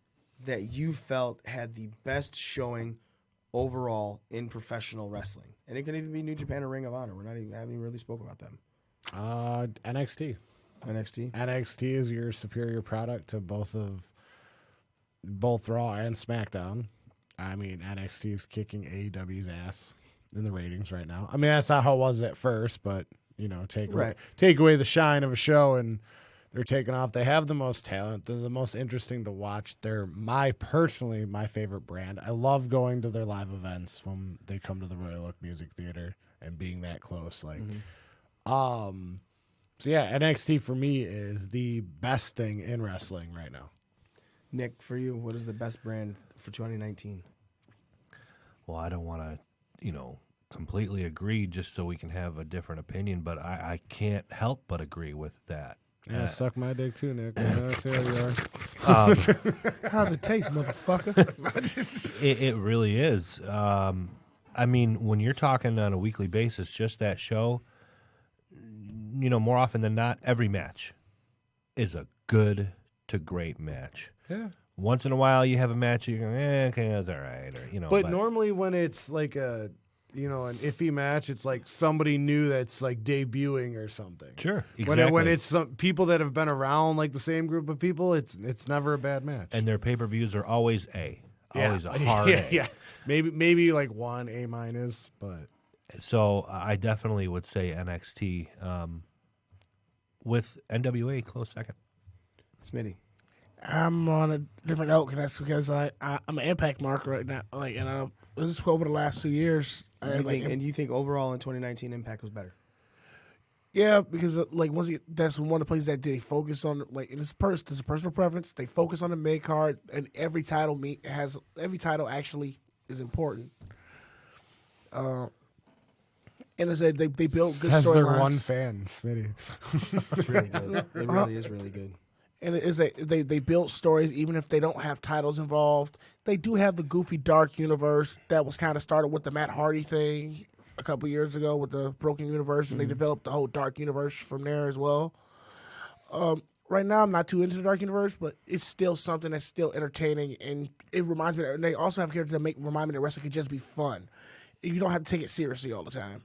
that you felt had the best showing overall in professional wrestling? And it can even be New Japan or Ring of Honor. Haven't even really spoke about them. NXT. NXT is your superior product to both Raw and SmackDown. I mean, NXT is kicking AEW's ass in the ratings right now. I mean, that's not how it was at first, but take away the shine of a show, and they're taking off. They have the most talent. They're the most interesting to watch. They're my favorite brand. I love going to their live events when they come to the Royal Oak Music Theater and being that close. So yeah, NXT for me is the best thing in wrestling right now. Nick, for you, what is the best brand for 2019? Well, I don't want to, completely agree just so we can have a different opinion, but I can't help but agree with that. Yeah, suck my dick too, Nick. How's it taste, motherfucker? It really is. I mean, when you're talking on a weekly basis, just that show, more often than not, every match is a good to great match. Yeah. Once in a while, you have a match, you're going, okay, that's all right. Or, but normally when it's like an iffy match, it's like somebody new that's like debuting or something. Sure, exactly. When it's some people that have been around, like the same group of people, it's never a bad match. And their pay-per-views are always always a hard A. Yeah. Maybe like one A-, but... So I definitely would say NXT with NWA close second. Smitty. I'm on a different note, and that's because I'm an Impact marker right now. This is over the last 2 years. You think overall in 2019 Impact was better? Yeah, because that's one of the places that they focus on. This is a personal preference. They focus on the mid card, and every title actually is important. And as I said, they built good storylines. Says they're one fan, Smitty. It's really good. It really is really good. And they built stories even if they don't have titles involved. They do have the goofy dark universe that was kind of started with the Matt Hardy thing a couple years ago with the Broken Universe, and they developed the whole dark universe from there as well. Right now, I'm not too into the dark universe, but it's still something that's still entertaining, and it reminds me. And they also have characters that remind me that wrestling can just be fun. You don't have to take it seriously all the time.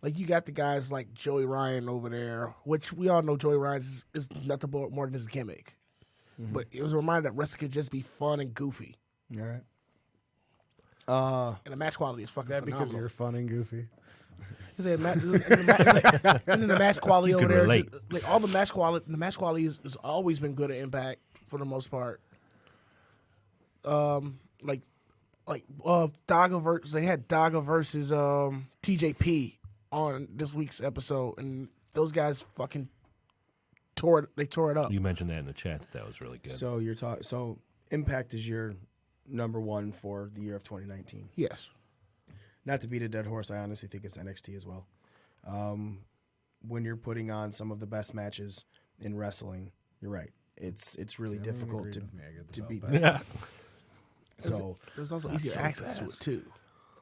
Like, you got the guys like Joey Ryan over there, which we all know Joey Ryan is nothing more than his gimmick. Mm-hmm. But it was a reminder that wrestling could just be fun and goofy. All right. And the match quality is fucking phenomenal. Because you're fun and goofy? And then the match quality over there, all the match quality has always been good at Impact for the most part. Daga they had Daga versus TJP on this week's episode, and those guys fucking tore it up. You mentioned that in the chat. That was really good. So So Impact is your number one for the year of 2019. Yes. Not to beat a dead horse, I honestly think it's NXT as well. when you're putting on some of the best matches in wrestling. You're right. It's really difficult to beat that. Yeah. So there's also easier access to it too.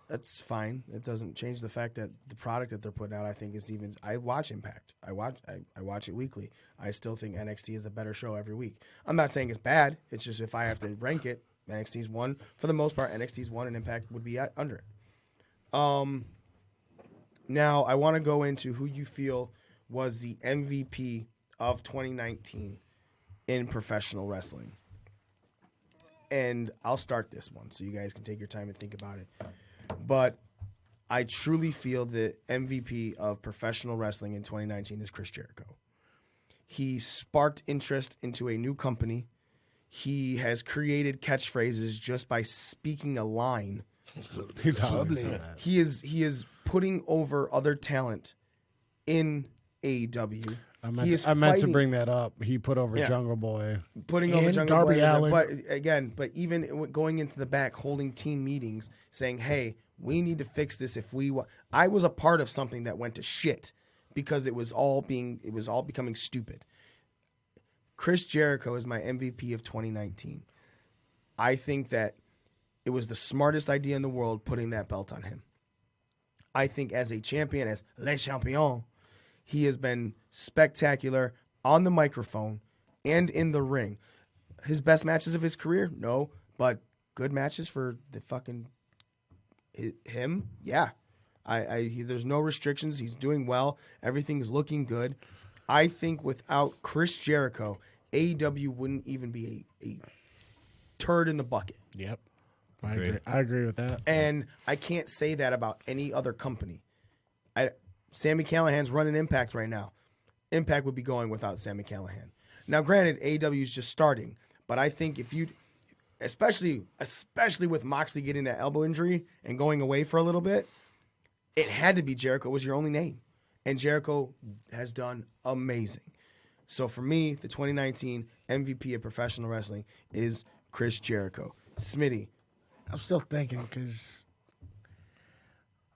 That's fine. It doesn't change the fact that the product that they're putting out, I think, is even. I watch Impact. I watch it weekly. I still think NXT is the better show every week. I'm not saying it's bad. It's just if I have to rank it, NXT's one for the most part. NXT's one, and Impact would be under it. Now I want to go into who you feel was the MVP of 2019 in professional wrestling. And I'll start this one so you guys can take your time and think about it. But I truly feel the MVP of professional wrestling in 2019 is Chris Jericho. He sparked interest into a new company. He has created catchphrases just by speaking a line. He is putting over other talent in AEW. I meant to bring that up. He put over Jungle Boy. Putting over Jungle Boy. But even going into the back, holding team meetings, saying, hey, we need to fix this if we want. I was a part of something that went to shit because it was all becoming stupid. Chris Jericho is my MVP of 2019. I think that it was the smartest idea in the world putting that belt on him. I think as a champion, as Le Champion, he has been spectacular on the microphone and in the ring. His best matches of his career? No, but good matches for the fucking him? Yeah. There's no restrictions. He's doing well. Everything's looking good. I think without Chris Jericho, AEW wouldn't even be a turd in the bucket. Yep. I agree with that. And I can't say that about any other company. Sami Callihan's running Impact right now. Impact would be going without Sami Callihan. Now, granted, AEW is just starting, but I think if you, especially with Moxley getting that elbow injury and going away for a little bit, it had to be Jericho was your only name. And Jericho has done amazing. So for me, the 2019 MVP of professional wrestling is Chris Jericho. Smitty. I'm still thinking because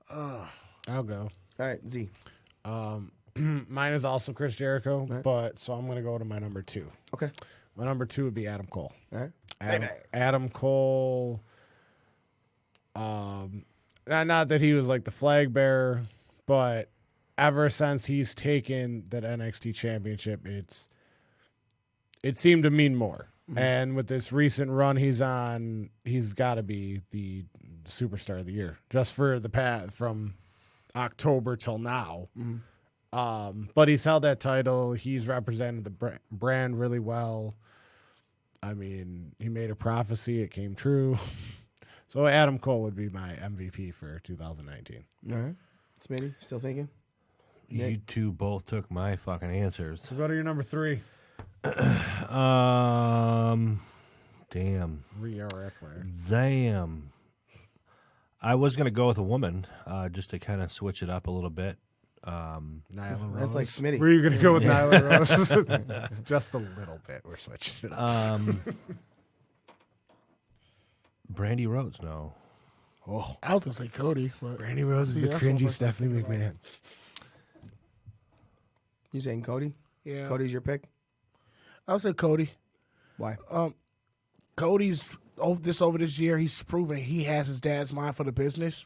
I'll go. All right, Z. Mine is also Chris Jericho, right. but so I'm going to go to my number 2. Okay. My number 2 would be Adam Cole. All right. Adam Cole. Not that he was like the flag bearer, but ever since he's taken that NXT championship, it seemed to mean more. Mm-hmm. And with this recent run he's on, he's got to be the superstar of the year just for the path from October till now. Mm-hmm. But he's held that title. He's represented the brand really well. I mean, he made a prophecy. It came true. So Adam Cole would be my MVP for 2019. All right. Smitty, still thinking? You two both took my fucking answers. So go to your number 3. Damn. Rhea Ripley. Damn. I was going to go with a woman, just to kind of switch it up a little bit. Nyla Rose. That's like Smitty. Were you going to go with Nyla Rose? Just a little bit. We're switching it up. Brandy Rhodes, no. Oh, I was going to say Cody. But Brandy Rose is a cringy Stephanie McMahon. You saying Cody? Yeah. Cody's your pick? I would say Cody. Why? Cody's over this year. He's proven he has his dad's mind for the business.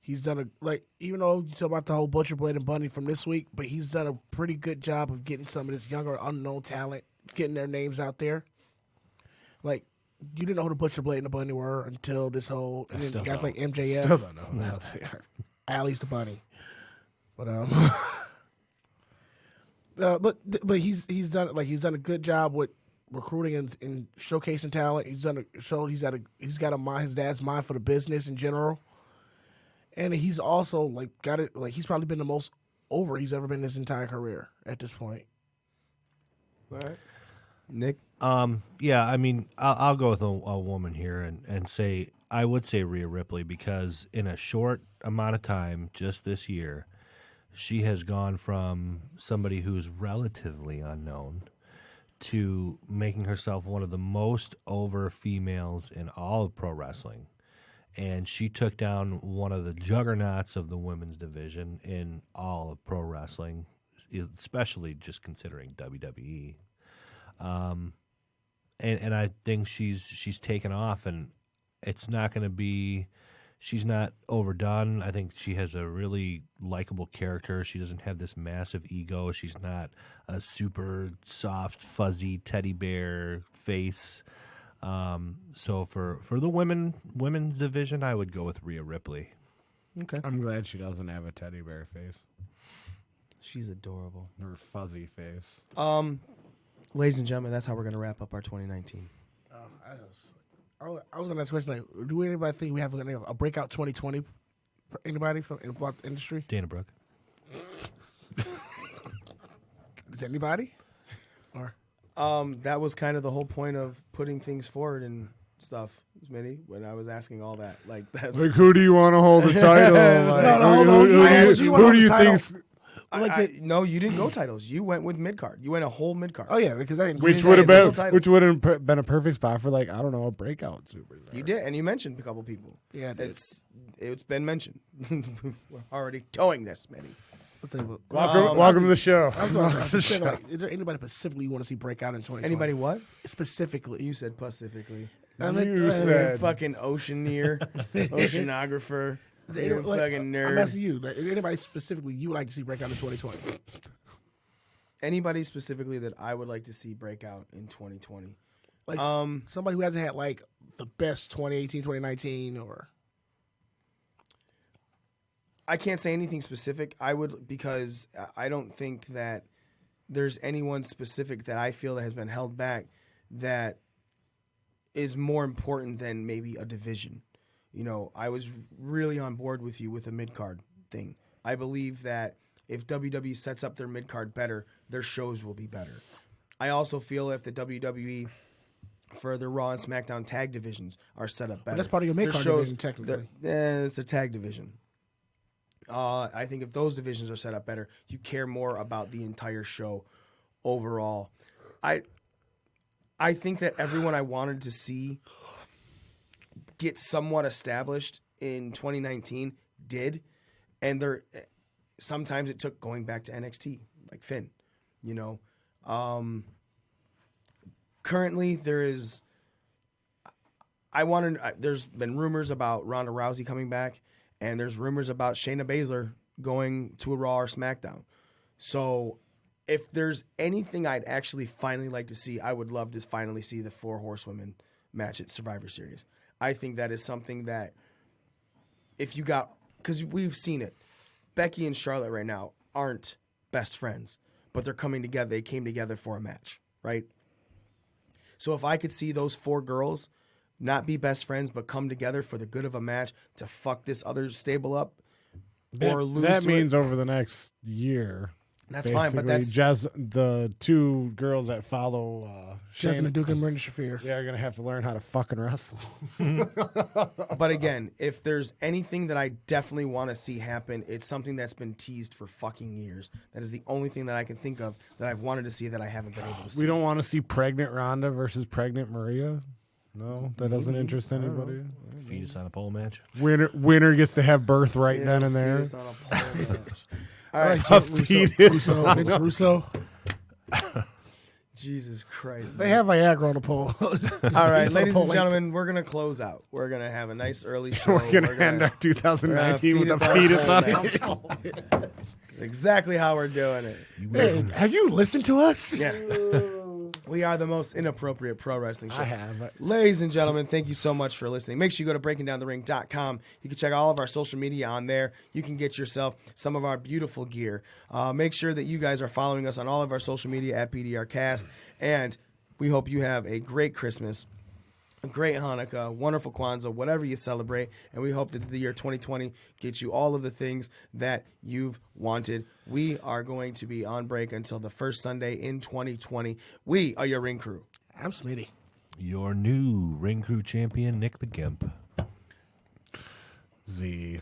He's done even though you talk about the whole Butcher Blade and Bunny from this week, but he's done a pretty good job of getting some of this younger unknown talent, getting their names out there. Like, you didn't know who the Butcher Blade and the Bunny were until this whole guys like MJF. Still don't know who the hell they are. Allie's the Bunny, but he's done a good job with recruiting and showcasing talent. He's he's got his dad's mind for the business in general, and he's also he's probably been the most over he's ever been in his entire career at this point. All right, Nick. Yeah, I mean, I'll go with a woman here and say I would say Rhea Ripley because in a short amount of time, just this year, she has gone from somebody who's relatively unknown to making herself one of the most over females in all of pro wrestling. And she took down one of the juggernauts of the women's division in all of pro wrestling. especially just considering WWE. And I think she's taken off, and it's not going to be. She's not overdone. I think she has a really likable character. She doesn't have this massive ego. She's not a super soft, fuzzy teddy bear face. So for the women's division, I would go with Rhea Ripley. Okay. I'm glad she doesn't have a teddy bear face. She's adorable. Her fuzzy face. Ladies and gentlemen, that's how we're going to wrap up our 2019. I was going to ask a question, like, do anybody think we have a breakout 2020? Anybody from the industry? Dana Brooke. Is anybody? Or that was kind of the whole point of putting things forward and stuff, Smitty, when I was asking all that. Like, that's Like, who do you want to hold the title? Like, who do you think? No, you didn't go titles. You went with mid card. You went a whole mid card. Oh yeah, because which would have been a perfect spot for, like, I don't know, a breakout superstar. You did, and you mentioned a couple people. Yeah, it's been mentioned. We're already towing this, Smitty. Welcome to the show. Like, is there anybody specifically you want to see break out in 2020? Anybody what? Specifically. You said specifically. You said fucking oceaneer, oceanographer. You're a fucking nerd. I'm asking you. Like, anybody specifically you would like to see break out in 2020? Anybody specifically that I would like to see break out in 2020? Like somebody who hasn't had like the best 2018, 2019, or I can't say anything specific. I would, because I don't think that there's anyone specific that I feel that has been held back that is more important than maybe a division. You know, I was really on board with you with the mid-card thing. I believe that if WWE sets up their mid-card better, their shows will be better. I also feel if the WWE for the Raw and SmackDown tag divisions are set up better. But that's part of your mid-card division, technically. It's the tag division. I think if those divisions are set up better, you care more about the entire show overall. I think that everyone I wanted to see get somewhat established in 2019 did, and sometimes it took going back to NXT, like Finn, you know. Currently there's been rumors about Ronda Rousey coming back, and there's rumors about Shayna Baszler going to a Raw or SmackDown. So if there's anything I'd actually finally like to see, I would love to finally see the 4 Horsewomen match at Survivor Series. I think that is something that because we've seen it. Becky and Charlotte right now aren't best friends, but they're coming together. They came together for a match, right? So if I could see those 4 girls not be best friends, but come together for the good of a match to fuck this other stable up or lose that to means it, over the next year. That's fine, but the 2 girls that follow Jasmine Duke and Miranda Shafir. Yeah, are gonna have to learn how to fucking wrestle. But again, if there's anything that I definitely want to see happen, it's something that's been teased for fucking years. That is the only thing that I can think of that I've wanted to see that I haven't been able to see. We don't want to see pregnant Ronda versus pregnant Maria. No, that doesn't interest anybody. Fetus on a pole match. Winner gets to have birth right then and there. Fetus on a pole match. All right, Russo. Russo. Jesus Christ. They have Viagra on the pole. All right, ladies and gentlemen, we're going to close out. We're going to have a nice early show. We're going to end our 2019 with a fetus on it. Exactly how we're doing it. Hey, have you listened to us? Yeah. We are the most inappropriate pro wrestling show. I have. Ladies and gentlemen, thank you so much for listening. Make sure you go to breakingdownthering.com. You can check all of our social media on there. You can get yourself some of our beautiful gear. Make sure that you guys are following us on all of our social media at PDRcast. And we hope you have a great Christmas, a great Hanukkah, wonderful Kwanzaa, whatever you celebrate. And we hope that the year 2020 gets you all of the things that you've wanted. We are going to be on break until the first Sunday in 2020. We are your Ring Crew. I'm Smitty. Your new Ring Crew champion, Nick the Gimp. Z.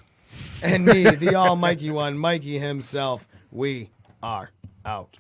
And me, the almighty one, Mikey himself. We are out.